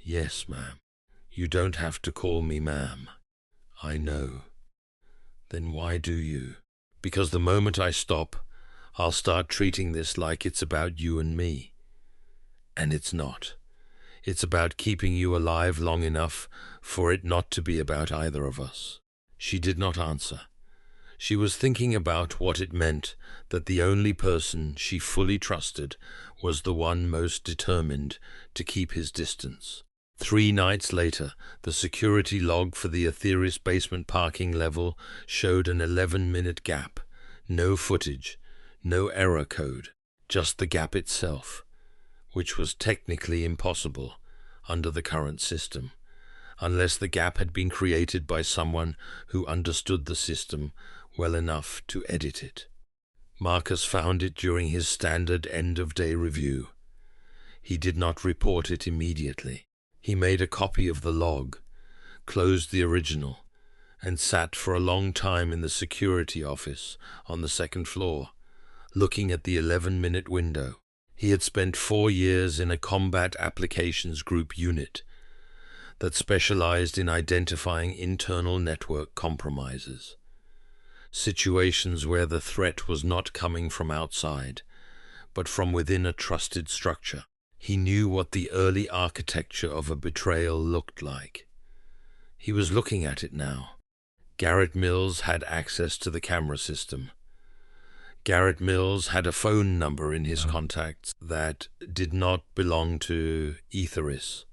Speaker 1: "Yes, ma'am." "You don't have to call me ma'am." "I know." "Then why do you?" "Because the moment I stop, I'll start treating this like it's about you and me. And it's not. It's about keeping you alive long enough for it not to be about either of us." She did not answer. She was thinking about what it meant that the only person she fully trusted was the one most determined to keep his distance. 3 nights later, the security log for the Atheris basement parking level showed an 11-minute gap. No footage, no error code, just the gap itself, which was technically impossible under the current system, unless the gap had been created by someone who understood the system well enough to edit it. Marcus found it during his standard end-of-day review. He did not report it immediately. He made a copy of the log, closed the original, and sat for a long time in the security office on the 2nd floor, looking at the 11-minute window. He had spent 4 years in a combat applications group unit that specialized in identifying internal network compromises, situations where the threat was not coming from outside, but from within a trusted structure. He knew what the early architecture of a betrayal looked like. He was looking at it now, Garrett Mills had access to the camera system. Garrett Mills had a phone number in his contacts that did not belong to Etheris.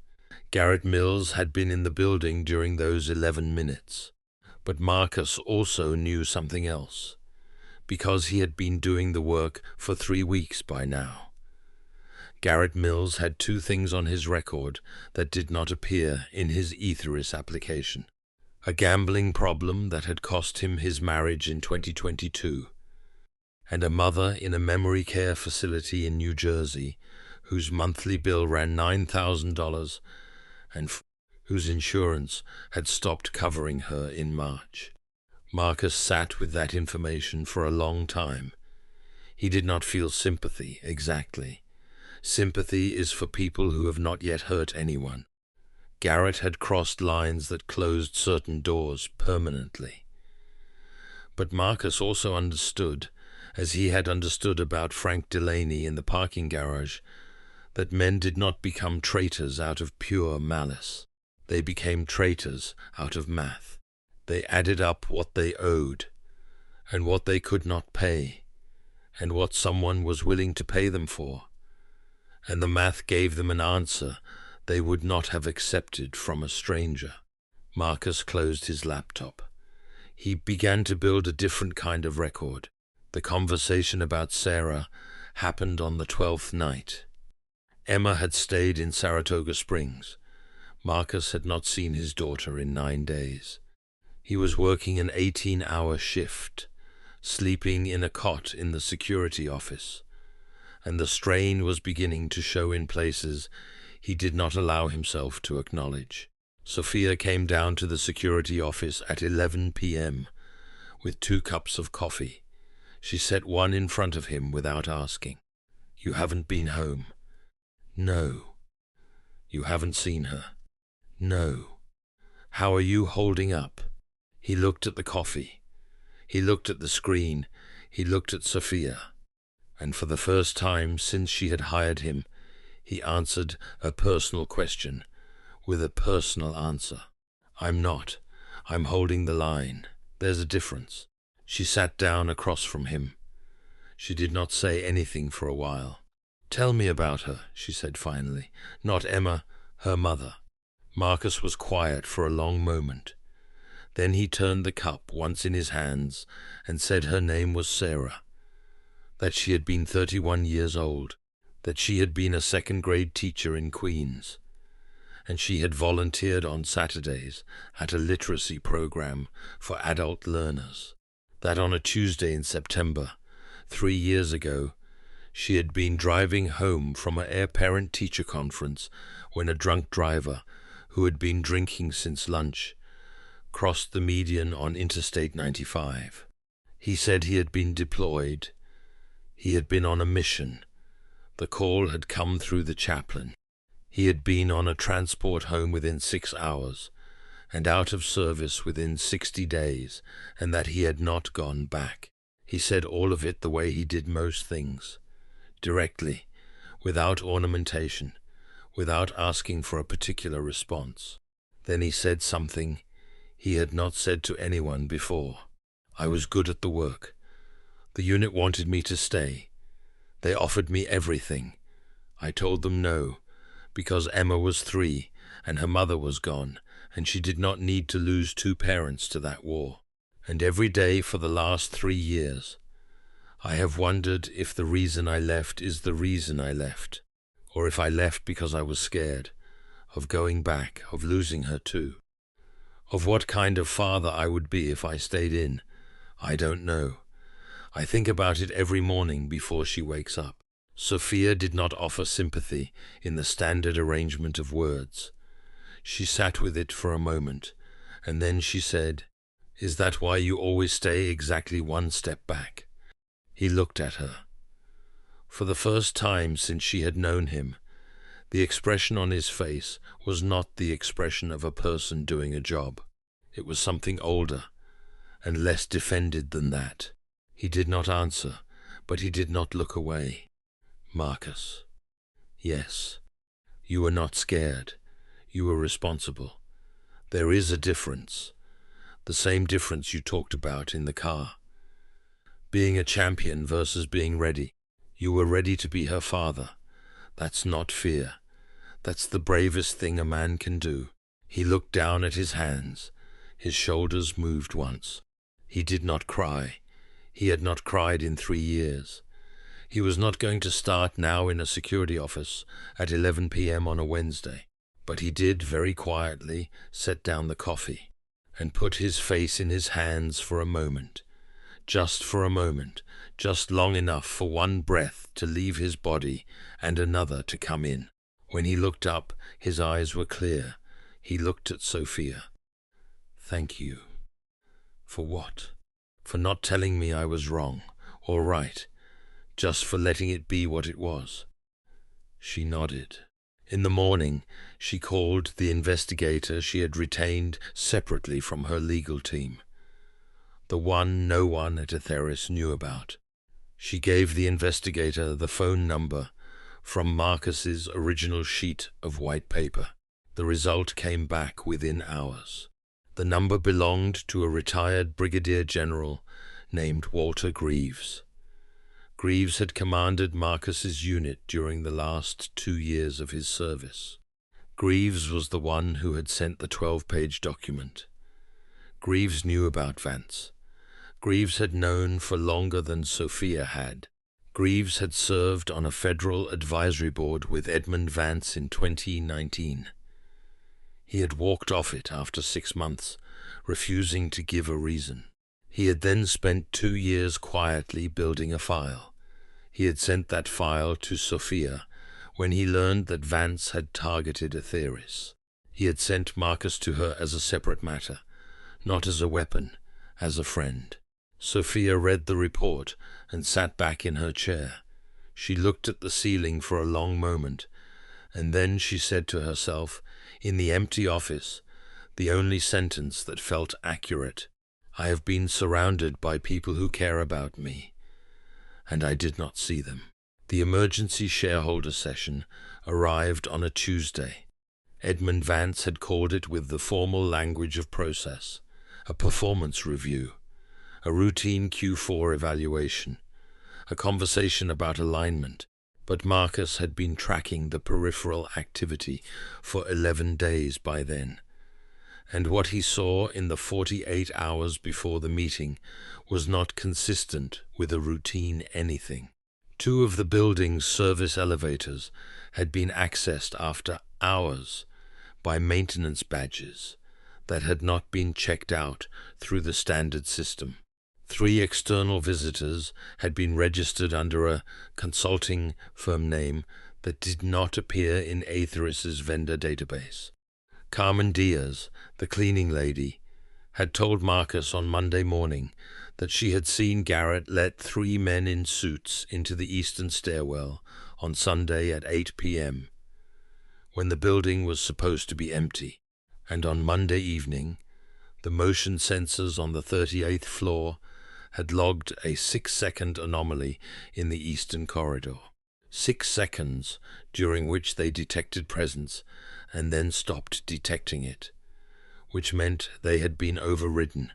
Speaker 1: Garrett Mills had been in the building during those 11 minutes. But Marcus also knew something else, because he had been doing the work for 3 weeks by now. Garrett Mills had 2 things on his record that did not appear in his Etheris application. A gambling problem that had cost him his marriage in 2022, and a mother in a memory care facility in New Jersey whose monthly bill ran $9,000 and whose insurance had stopped covering her in March. Marcus sat with that information for a long time. He did not feel sympathy, exactly. Sympathy is for people who have not yet hurt anyone. Garrett had crossed lines that closed certain doors permanently. But Marcus also understood, as he had understood about Frank Delaney in the parking garage, that men did not become traitors out of pure malice. They became traitors out of math. They added up what they owed, and what they could not pay, and what someone was willing to pay them for, and the math gave them an answer they would not have accepted from a stranger. Marcus closed his laptop. He began to build a different kind of record. The conversation about Sarah happened on the 12th night. Emma had stayed in Saratoga Springs. Marcus had not seen his daughter in 9 days. He was working an 18-hour shift, sleeping in a cot in the security office, and the strain was beginning to show in places he did not allow himself to acknowledge. Sophia came down to the security office at 11 p.m. with 2 cups of coffee. She set one in front of him without asking. "You haven't been home?" "No." "You haven't seen her?" "No." "How are you holding up?" He looked at the coffee. He looked at the screen. He looked at Sophia. And for the first time since she had hired him, he answered a personal question with a personal answer. "I'm not. I'm holding the line. There's a difference." She sat down across from him. She did not say anything for a while. "Tell me about her," she said finally. "Not Emma, her mother." Marcus was quiet for a long moment. Then he turned the cup once in his hands and said her name was Sarah, that she had been 31 years old, that she had been a second-grade teacher in Queens, and she had volunteered on Saturdays at a literacy program for adult learners, that on a Tuesday in September, 3 years ago, she had been driving home from an heir-parent-teacher conference when a drunk driver, who had been drinking since lunch, crossed the median on Interstate 95. He said he had been deployed. He had been on a mission. The call had come through the chaplain. He had been on a transport home within 6 hours, and out of service within 60 days, and that he had not gone back. He said all of it the way he did most things, directly, without ornamentation, without asking for a particular response. Then he said something he had not said to anyone before. "I was good at the work. The unit wanted me to stay. They offered me everything. I told them no, because Emma was 3 and her mother was gone, and she did not need to lose 2 parents to that war. And every day for the last 3 years, I have wondered if the reason I left is the reason I left, or if I left because I was scared of going back, of losing her too. Of what kind of father I would be if I stayed in, I don't know. I think about it every morning before she wakes up." Sophia did not offer sympathy in the standard arrangement of words. She sat with it for a moment, and then she said, "Is that why you always stay exactly 1 step back?" He looked at her. For the first time since she had known him, the expression on his face was not the expression of a person doing a job. It was something older and less defended than that. He did not answer, but he did not look away. "Marcus, yes, you were not scared. You were responsible. There is a difference. The same difference you talked about in the car. Being a champion versus being ready. You were ready to be her father. That's not fear. That's the bravest thing a man can do. He looked down at his hands. His shoulders moved once. He did not cry. He had not cried in 3 years. He was not going to start now in a security office at 11 p.m. on a Wednesday. But he did, very quietly, set down the coffee and put his face in his hands for a moment. Just for a moment, just long enough for one breath to leave his body and another to come in. When he looked up, his eyes were clear. He looked at Sophia. "Thank you." "For what?" "For not telling me I was wrong, or right, just for letting it be what it was." She nodded. In the morning, she called the investigator she had retained separately from her legal team, the one no one at Etheris knew about. She gave the investigator the phone number from Marcus's original sheet of white paper. The result came back within hours. The number belonged to a retired brigadier general named Walter Greaves. Greaves had commanded Marcus's unit during the last 2 years of his service. Greaves was the one who had sent the 12-page document. Greaves knew about Vance. Greaves had known for longer than Sophia had. Greaves had served on a federal advisory board with Edmund Vance in 2019. He had walked off it after 6 months, refusing to give a reason. He had then spent 2 years quietly building a file. He had sent that file to Sophia when he learned that Vance had targeted Etheris. He had sent Marcus to her as a separate matter, not as a weapon, as a friend. Sophia read the report and sat back in her chair. She looked at the ceiling for a long moment, and then she said to herself, in the empty office, the only sentence that felt accurate, "I have been surrounded by people who care about me, and I did not see them." The emergency shareholder session arrived on a Tuesday. Edmund Vance had called it with the formal language of process, a performance review, a routine Q4 evaluation, a conversation about alignment, but Marcus had been tracking the peripheral activity for 11 days by then, and what he saw in the 48 hours before the meeting was not consistent with a routine anything. 2 of the building's service elevators had been accessed after hours by maintenance badges that had not been checked out through the standard system. 3 external visitors had been registered under a consulting firm name that did not appear in Aetheris's vendor database. Carmen Diaz, the cleaning lady, had told Marcus on Monday morning that she had seen Garrett let 3 men in suits into the eastern stairwell on Sunday at 8 p.m., when the building was supposed to be empty, and on Monday evening, the motion sensors on the 38th floor had logged a 6-second anomaly in the eastern corridor. 6 seconds during which they detected presence and then stopped detecting it, which meant they had been overridden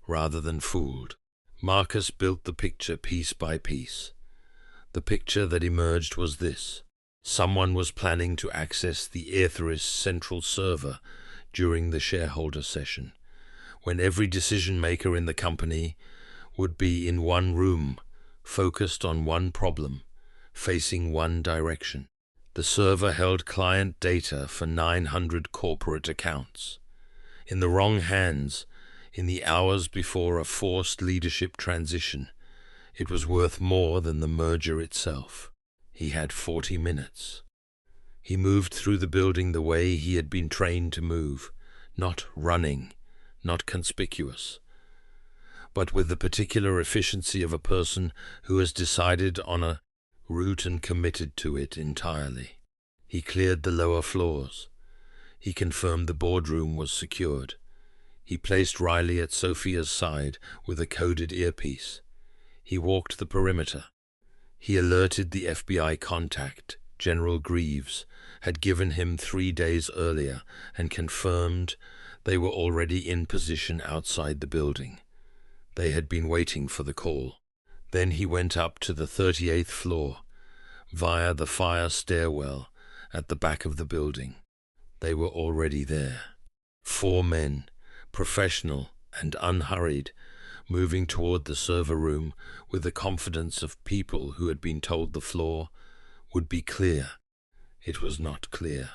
Speaker 1: rather than fooled. Marcus built the picture piece by piece. The picture that emerged was this. Someone was planning to access the Aetheris central server during the shareholder session, when every decision-maker in the company would be in one room, focused on one problem, facing one direction. The server held client data for 900 corporate accounts. In the wrong hands, in the hours before a forced leadership transition, it was worth more than the merger itself. He had 40 minutes. He moved through the building the way he had been trained to move, not running, not conspicuous, but with the particular efficiency of a person who has decided on a route and committed to it entirely. He cleared the lower floors. He confirmed the boardroom was secured. He placed Riley at Sophia's side with a coded earpiece. He walked the perimeter. He alerted the FBI contact, General Greaves, had given him 3 days earlier and confirmed They were already in position outside the building. They had been waiting for the call. Then he went up to the 38th floor, via the fire stairwell at the back of the building. They were already there. 4 men, professional and unhurried, moving toward the server room with the confidence of people who had been told the floor would be clear. It was not clear.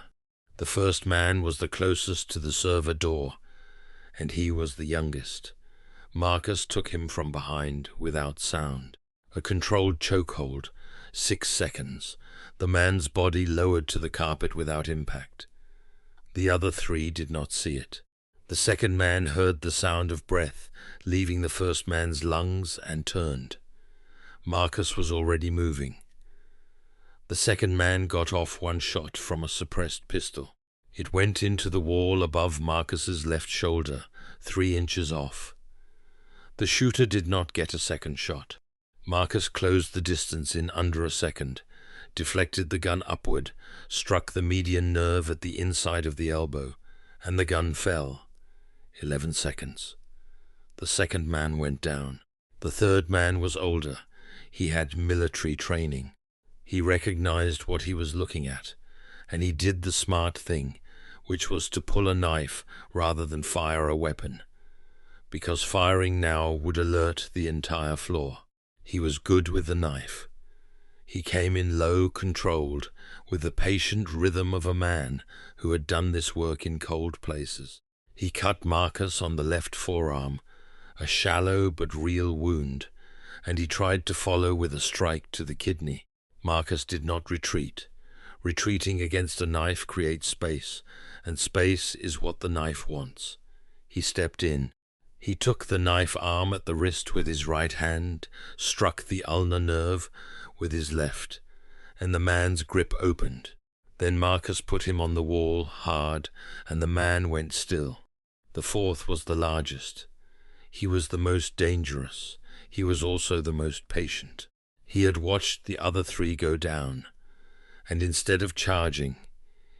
Speaker 1: The first man was the closest to the server door, and he was the youngest. Marcus took him from behind without sound. A controlled chokehold, 6 seconds. The man's body lowered to the carpet without impact. The other 3 did not see it. The second man heard the sound of breath leaving the first man's lungs and turned. Marcus was already moving. The second man got off 1 shot from a suppressed pistol. It went into the wall above Marcus's left shoulder, 3 inches off. The shooter did not get a second shot. Marcus closed the distance in under a second, deflected the gun upward, struck the median nerve at the inside of the elbow, and the gun fell. 11 seconds. The second man went down. The third man was older. He had military training. He recognized what he was looking at, and he did the smart thing, which was to pull a knife rather than fire a weapon, because firing now would alert the entire floor. He was good with the knife. He came in low, controlled, with the patient rhythm of a man who had done this work in cold places. He cut Marcus on the left forearm, a shallow but real wound, and he tried to follow with a strike to the kidney. Marcus did not retreat. Retreating against a knife creates space, and space is what the knife wants. He stepped in. He took the knife arm at the wrist with his right hand, struck the ulnar nerve with his left, and the man's grip opened. Then Marcus put him on the wall hard, and the man went still. The fourth was the largest. He was the most dangerous. He was also the most patient. He had watched the other 3 go down, and instead of charging,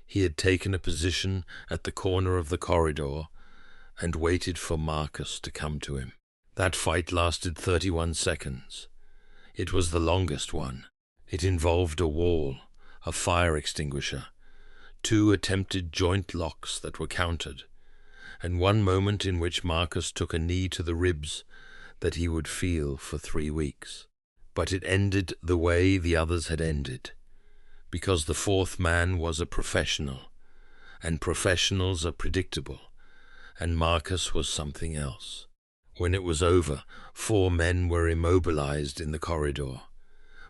Speaker 1: he had taken a position at the corner of the corridor and waited for Marcus to come to him. That fight lasted 31 seconds. It was the longest one. It involved a wall, a fire extinguisher, 2 attempted joint locks that were countered, and 1 moment in which Marcus took a knee to the ribs that he would feel for 3 weeks. But it ended the way the others had ended, because the fourth man was a professional, and professionals are predictable, and Marcus was something else. When it was over, 4 men were immobilized in the corridor.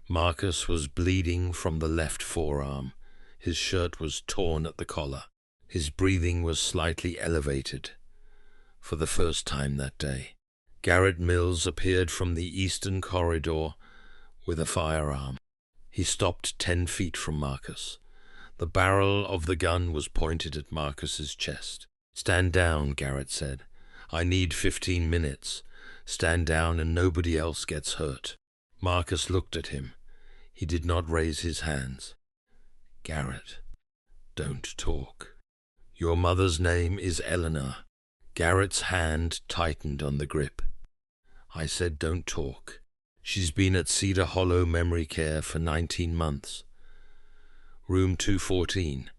Speaker 1: Marcus was bleeding from the left forearm. His shirt was torn at the collar. His breathing was slightly elevated. For the first time that day, Garrett Mills appeared from the eastern corridor with a firearm. He stopped 10 feet from Marcus. The barrel of the gun was pointed at Marcus's chest. "Stand down," Garrett said. "I need 15 minutes. Stand down and nobody else gets hurt." Marcus looked at him. He did not raise his hands. "Garrett, don't talk. Your mother's name is Eleanor." Garrett's hand tightened on the grip. "I said don't talk. She's been at Cedar Hollow Memory Care for 19 months. Room 214.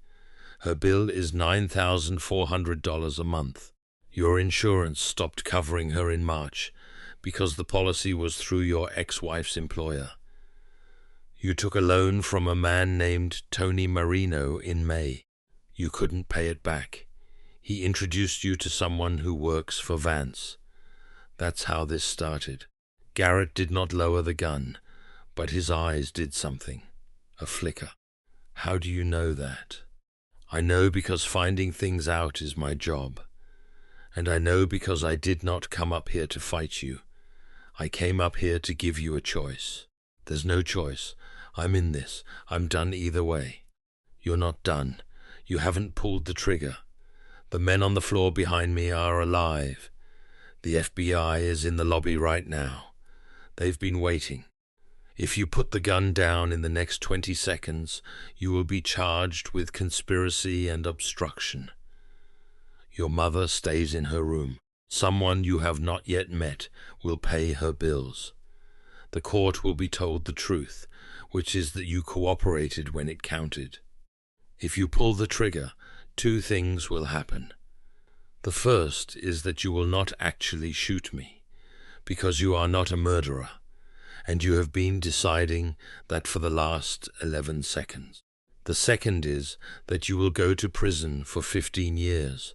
Speaker 1: Her bill is $9,400 a month. Your insurance stopped covering her in March because the policy was through your ex-wife's employer. You took a loan from a man named Tony Marino in May. You couldn't pay it back. He introduced you to someone who works for Vance. That's how this started." Garrett did not lower the gun, but his eyes did something. A flicker. "How do you know that?" "I know because finding things out is my job. And I know because I did not come up here to fight you. I came up here to give you a choice. There's no choice. I'm in this. I'm done either way." "You're not done. You haven't pulled the trigger. The men on the floor behind me are alive. The FBI is in the lobby right now. They've been waiting. If you put the gun down in the next 20 seconds, you will be charged with conspiracy and obstruction. Your mother stays in her room. Someone you have not yet met will pay her bills. The court will be told the truth, which is that you cooperated when it counted. If you pull the trigger, two things will happen. The first is that you will not actually shoot me, because you are not a murderer, and you have been deciding that for the last 11 seconds. The second is that you will go to prison for 15 years.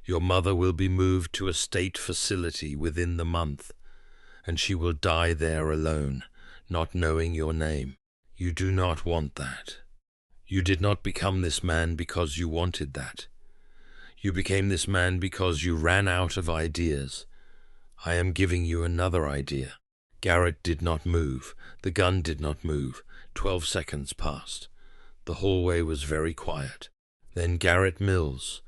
Speaker 1: Your mother will be moved to a state facility within the month, and she will die there alone, not knowing your name. You do not want that. You did not become this man because you wanted that. You became this man because you ran out of ideas. I am giving you another idea. Garrett did not move. The gun did not move. 12 seconds passed. The hallway was very quiet. Then Garrett Mills,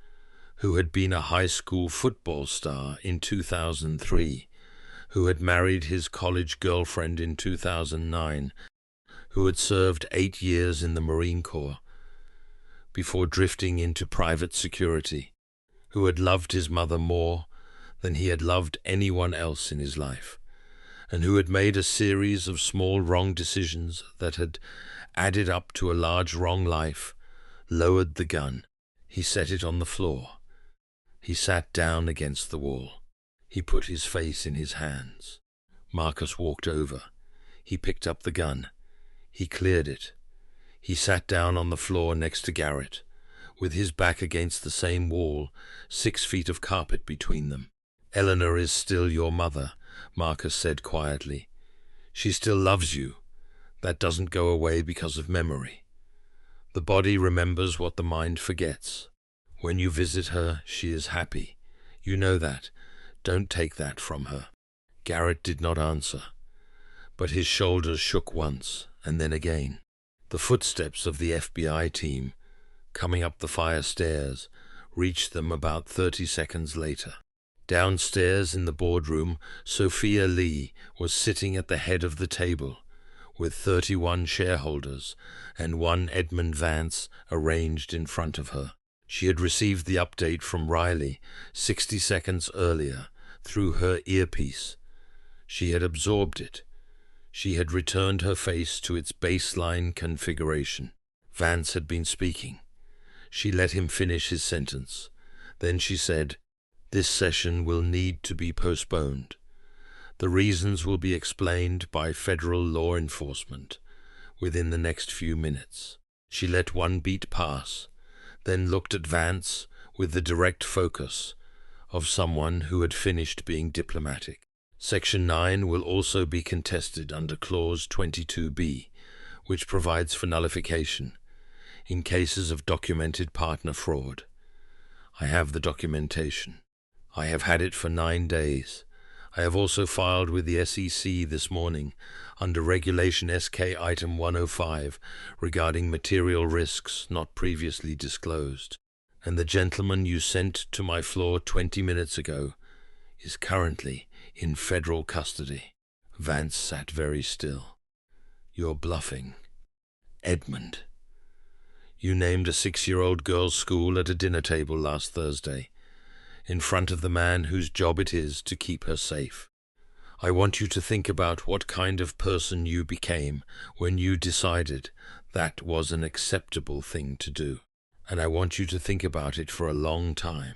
Speaker 1: who had been a high school football star in 2003, who had married his college girlfriend in 2009, who had served 8 years in the Marine Corps before drifting into private security, who had loved his mother more than he had loved anyone else in his life, and who had made a series of small wrong decisions that had added up to a large wrong life, lowered the gun. He set it on the floor. He sat down against the wall. He put his face in his hands. Marcus walked over. He picked up the gun. He cleared it. He sat down on the floor next to Garrett, with his back against the same wall, 6 feet of carpet between them. Eleanor is still your mother, Marcus said quietly. She still loves you. That doesn't go away because of memory. The body remembers what the mind forgets. When you visit her, she is happy. You know that. Don't take that from her. Garrett did not answer, but his shoulders shook once, and then again. The footsteps of the FBI team, coming up the fire stairs, reached them about 30 seconds later. Downstairs in the boardroom, Sophia Lee was sitting at the head of the table, with 31 shareholders and 1 Edmund Vance arranged in front of her. She had received the update from Riley 60 seconds earlier through her earpiece. She had absorbed it. She had returned her face to its baseline configuration. Vance had been speaking. She let him finish his sentence. Then she said, "This session will need to be postponed. The reasons will be explained by federal law enforcement within the next few minutes." She let one beat pass, then looked at Vance with the direct focus of someone who had finished being diplomatic. Section 9 will also be contested under Clause 22B, which provides for nullification in cases of documented partner fraud. I have the documentation. I have had it for 9 days. I have also filed with the SEC this morning under Regulation SK Item 105 regarding material risks not previously disclosed. And the gentleman you sent to my floor 20 minutes ago is currently in federal custody. Vance sat very still. You're bluffing. Edmund. You named a 6-year-old girl's school at a dinner table last Thursday, in front of the man whose job it is to keep her safe. I want you to think about what kind of person you became when you decided that was an acceptable thing to do. And I want you to think about it for a long time,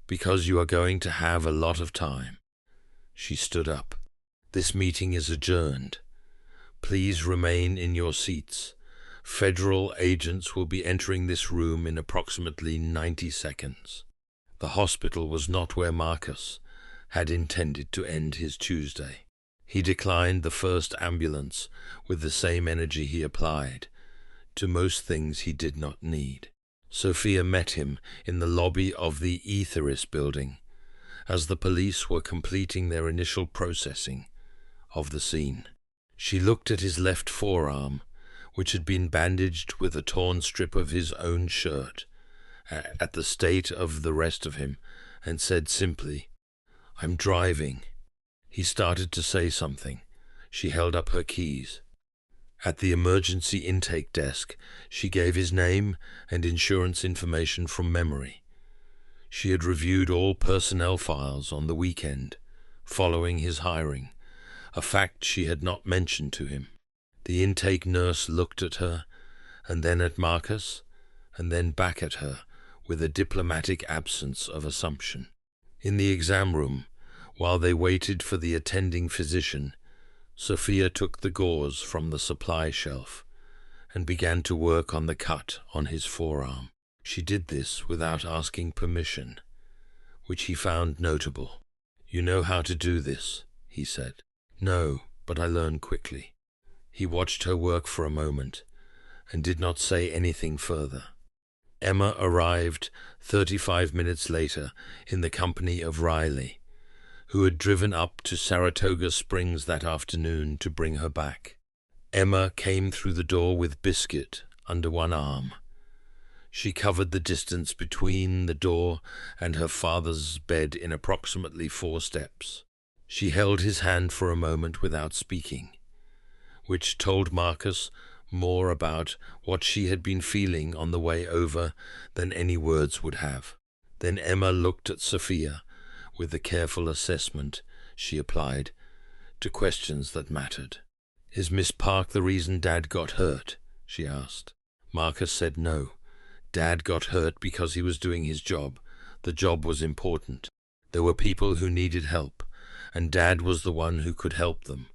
Speaker 1: because you are going to have a lot of time. She stood up. This meeting is adjourned. Please remain in your seats. Federal agents will be entering this room in approximately 90 seconds. The hospital was not where Marcus had intended to end his Tuesday. He declined the first ambulance with the same energy he applied to most things he did not need. Sophia met him in the lobby of the Etheris building as the police were completing their initial processing of the scene. She looked at his left forearm, which had been bandaged with a torn strip of his own shirt, at the state of the rest of him, and said simply, "I'm driving." He started to say something. She held up her keys. At the emergency intake desk, she gave his name and insurance information from memory. She had reviewed all personnel files on the weekend, following his hiring, a fact she had not mentioned to him. The intake nurse looked at her, and then at Marcus, and then back at her, with a diplomatic absence of assumption. In the exam room, while they waited for the attending physician, Sophia took the gauze from the supply shelf and began to work on the cut on his forearm. She did this without asking permission, which he found notable. "You know how to do this," he said. "No, but I learn quickly." He watched her work for a moment and did not say anything further. Emma arrived 35 minutes later in the company of Riley, who had driven up to Saratoga Springs that afternoon to bring her back. Emma came through the door with Biscuit under one arm. She covered the distance between the door and her father's bed in approximately 4 steps. She held his hand for a moment without speaking, which told Marcus more about what she had been feeling on the way over than any words would have. Then Emma looked at Sophia with the careful assessment she applied to questions that mattered. "Is Miss Park the reason Dad got hurt?" she asked. Marcus said no. Dad got hurt because he was doing his job. The job was important. There were people who needed help, and Dad was the one who could help them.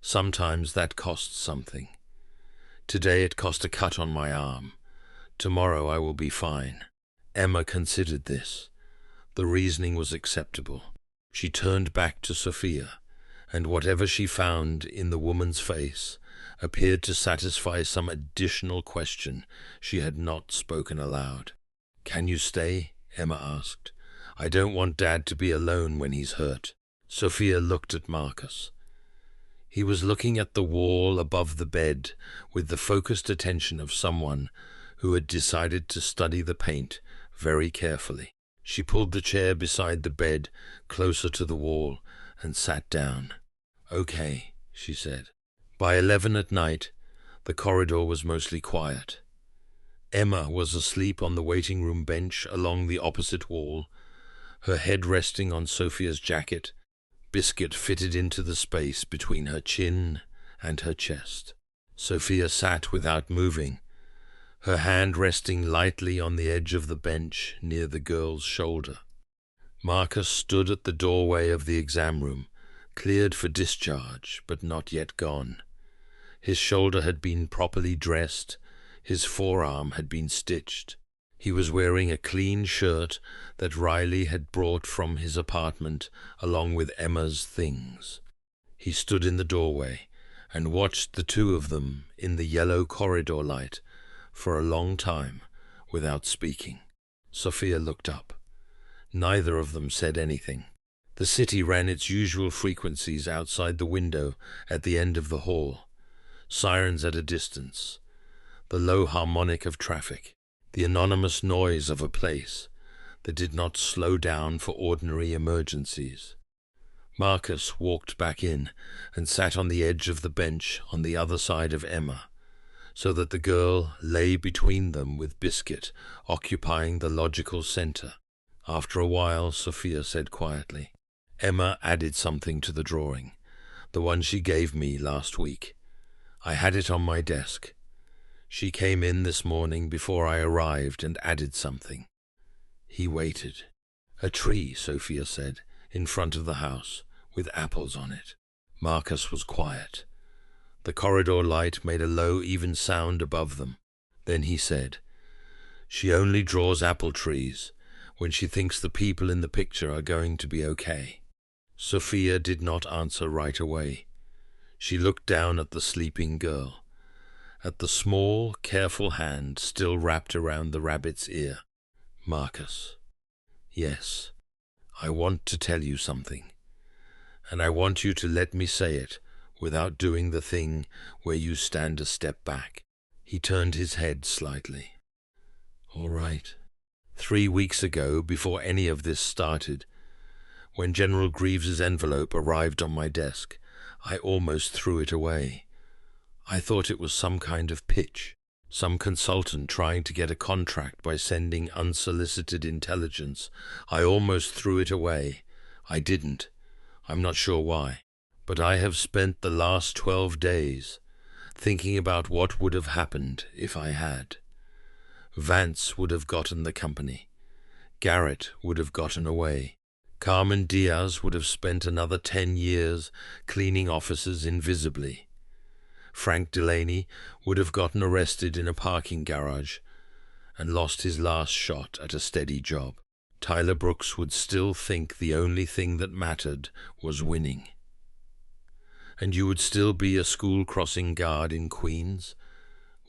Speaker 1: Sometimes that costs something. Today it cost a cut on my arm. Tomorrow I will be fine. Emma considered this. The reasoning was acceptable. She turned back to Sophia, and whatever she found in the woman's face appeared to satisfy some additional question she had not spoken aloud. "Can you stay?" Emma asked. "I don't want Dad to be alone when he's hurt." Sophia looked at Marcus. He was looking at the wall above the bed with the focused attention of someone who had decided to study the paint very carefully. She pulled the chair beside the bed closer to the wall and sat down. "Okay," she said. By 11 at night, the corridor was mostly quiet. Emma was asleep on the waiting room bench along the opposite wall, her head resting on Sophia's jacket. Biscuit fitted into the space between her chin and her chest. Sophia sat without moving, her hand resting lightly on the edge of the bench near the girl's shoulder. Marcus stood at the doorway of the exam room, cleared for discharge, but not yet gone. His shoulder had been properly dressed, his forearm had been stitched. He was wearing a clean shirt that Riley had brought from his apartment along with Emma's things. He stood in the doorway and watched the two of them in the yellow corridor light for a long time without speaking. Sophia looked up. Neither of them said anything. The city ran its usual frequencies outside the window at the end of the hall. Sirens at a distance, the low harmonic of traffic, the anonymous noise of a place that did not slow down for ordinary emergencies. Marcus walked back in and sat on the edge of the bench on the other side of Emma, so that the girl lay between them with Biscuit occupying the logical center. After a while, Sophia said quietly, "Emma added something to the drawing, the one she gave me last week. I had it on my desk. She came in this morning before I arrived and added something." He waited. "A tree," Sophia said, "in front of the house, with apples on it." Marcus was quiet. The corridor light made a low, even sound above them. Then he said, "She only draws apple trees when she thinks the people in the picture are going to be okay." Sophia did not answer right away. She looked down at the sleeping girl, at the small, careful hand still wrapped around the rabbit's ear. "Marcus, yes, I want to tell you something, and I want you to let me say it without doing the thing where you stand a step back." He turned his head slightly. "All right. 3 weeks ago, before any of this started, when General Greaves's envelope arrived on my desk, I almost threw it away. I thought it was some kind of pitch, Some consultant trying to get a contract by sending unsolicited intelligence. I almost threw it away. I didn't. I'm not sure why. But I have spent the last 12 days thinking about what would have happened if I had. Vance would have gotten the company. Garrett would have gotten away. Carmen Diaz would have spent another 10 years cleaning offices invisibly. Frank Delaney would have gotten arrested in a parking garage and lost his last shot at a steady job. Tyler Brooks would still think the only thing that mattered was winning. And you would still be a school crossing guard in Queens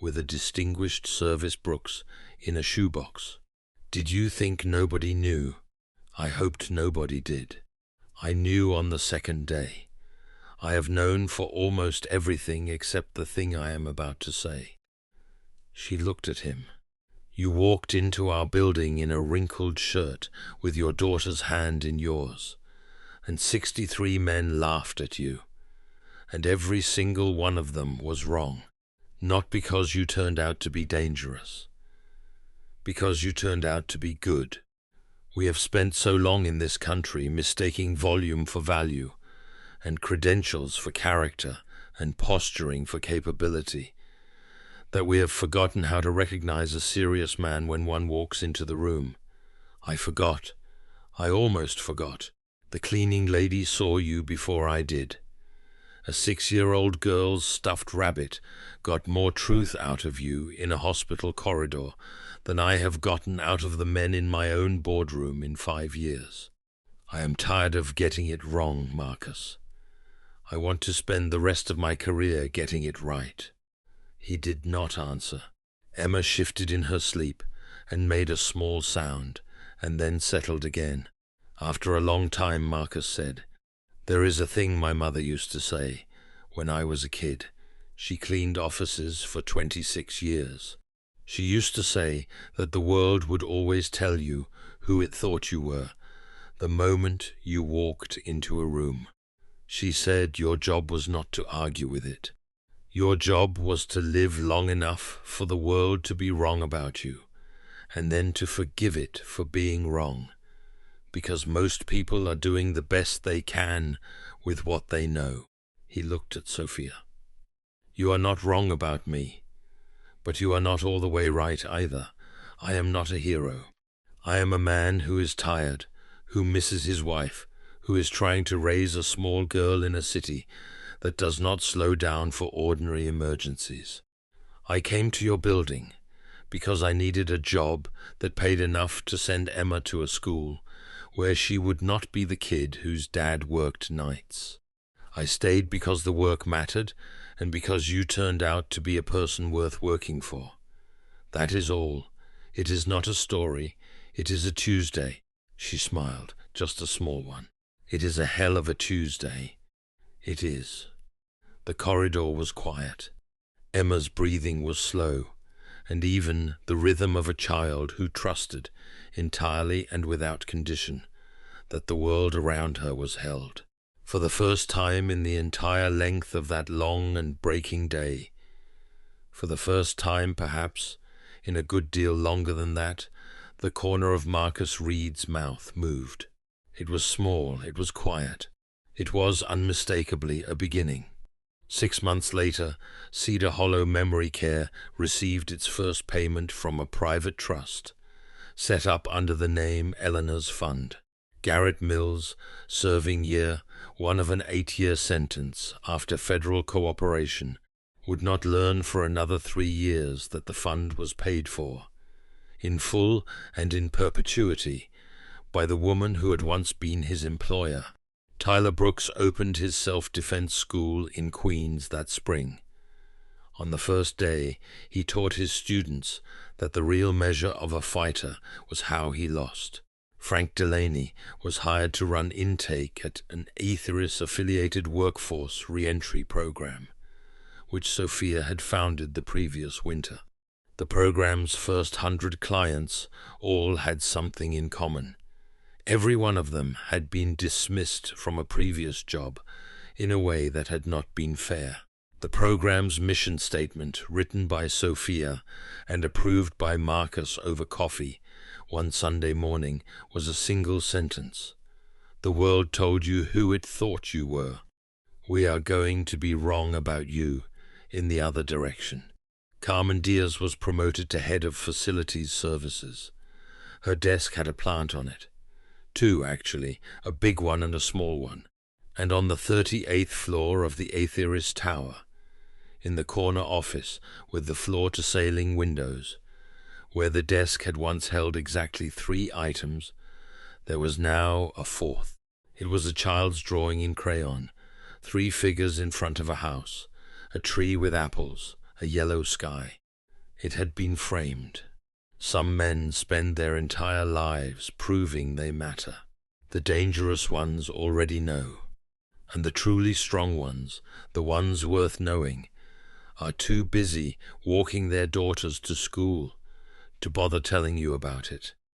Speaker 1: with a distinguished service Brooks in a shoebox. Did you think nobody knew? I hoped nobody did. I knew on the second day. I have known for almost everything except the thing I am about to say. She looked at him. You walked into our building in a wrinkled shirt with your daughter's hand in yours, and 63 men laughed at you, and every single one of them was wrong. Not because you turned out to be dangerous, because you turned out to be good. We have spent so long in this country mistaking volume for value, and credentials for character, and posturing for capability, that we have forgotten how to recognize a serious man when one walks into the room. I forgot. I almost forgot. The cleaning lady saw you before I did. A 6-year-old girl's stuffed rabbit got more truth out of you in a hospital corridor than I have gotten out of the men in my own boardroom in 5 years. I am tired of getting it wrong, Marcus. I want to spend the rest of my career getting it right. He did not answer. Emma shifted in her sleep and made a small sound, and then settled again. After a long time, Marcus said, "There is a thing my mother used to say when I was a kid. She cleaned offices for 26 years. She used to say that the world would always tell you who it thought you were the moment you walked into a room. She said your job was not to argue with it. Your job was to live long enough for the world to be wrong about you, and then to forgive it for being wrong, because most people are doing the best they can with what they know." He looked at Sophia. "You are not wrong about me, but you are not all the way right either. I am not a hero. I am a man who is tired, who misses his wife, who is trying to raise a small girl in a city that does not slow down for ordinary emergencies. I came to your building because I needed a job that paid enough to send Emma to a school where she would not be the kid whose dad worked nights. I stayed because the work mattered and because you turned out to be a person worth working for. That is all. It is not a story. It is a Tuesday." She smiled, just a small one. "It is a hell of a Tuesday. It is." The corridor was quiet. Emma's breathing was slow, and even the rhythm of a child who trusted, entirely and without condition, that the world around her was held. For the first time in the entire length of that long and breaking day, for the first time perhaps in a good deal longer than that, the corner of Marcus Reed's mouth moved. It was small, it was quiet. It was unmistakably a beginning. 6 months later, Cedar Hollow Memory Care received its first payment from a private trust, set up under the name Eleanor's Fund. Garrett Mills, serving year 1 of an 8-year sentence after federal cooperation, would not learn for another 3 years that the fund was paid for, in full and in perpetuity, by the woman who had once been his employer. Tyler Brooks opened his self-defense school in Queens that spring. On the first day, he taught his students that the real measure of a fighter was how he lost. Frank Delaney was hired to run intake at an Aetheris-affiliated workforce re-entry program, which Sophia had founded the previous winter. The program's first 100 clients all had something in common. Every one of them had been dismissed from a previous job in a way that had not been fair. The program's mission statement, written by Sophia and approved by Marcus over coffee one Sunday morning, was a single sentence. The world told you who it thought you were. We are going to be wrong about you in the other direction. Carmen Diaz was promoted to head of facilities services. Her desk had a plant on it. Two, actually, a big one and a small one. And on the 38th floor of the Atheist Tower, in the corner office with the floor-to-ceiling windows, where the desk had once held exactly 3 items, there was now a 4th. It was a child's drawing in crayon, 3 figures in front of a house, a tree with apples, a yellow sky. It had been framed. Some men spend their entire lives proving they matter. The dangerous ones already know, and the truly strong ones, the ones worth knowing, are too busy walking their daughters to school to bother telling you about it.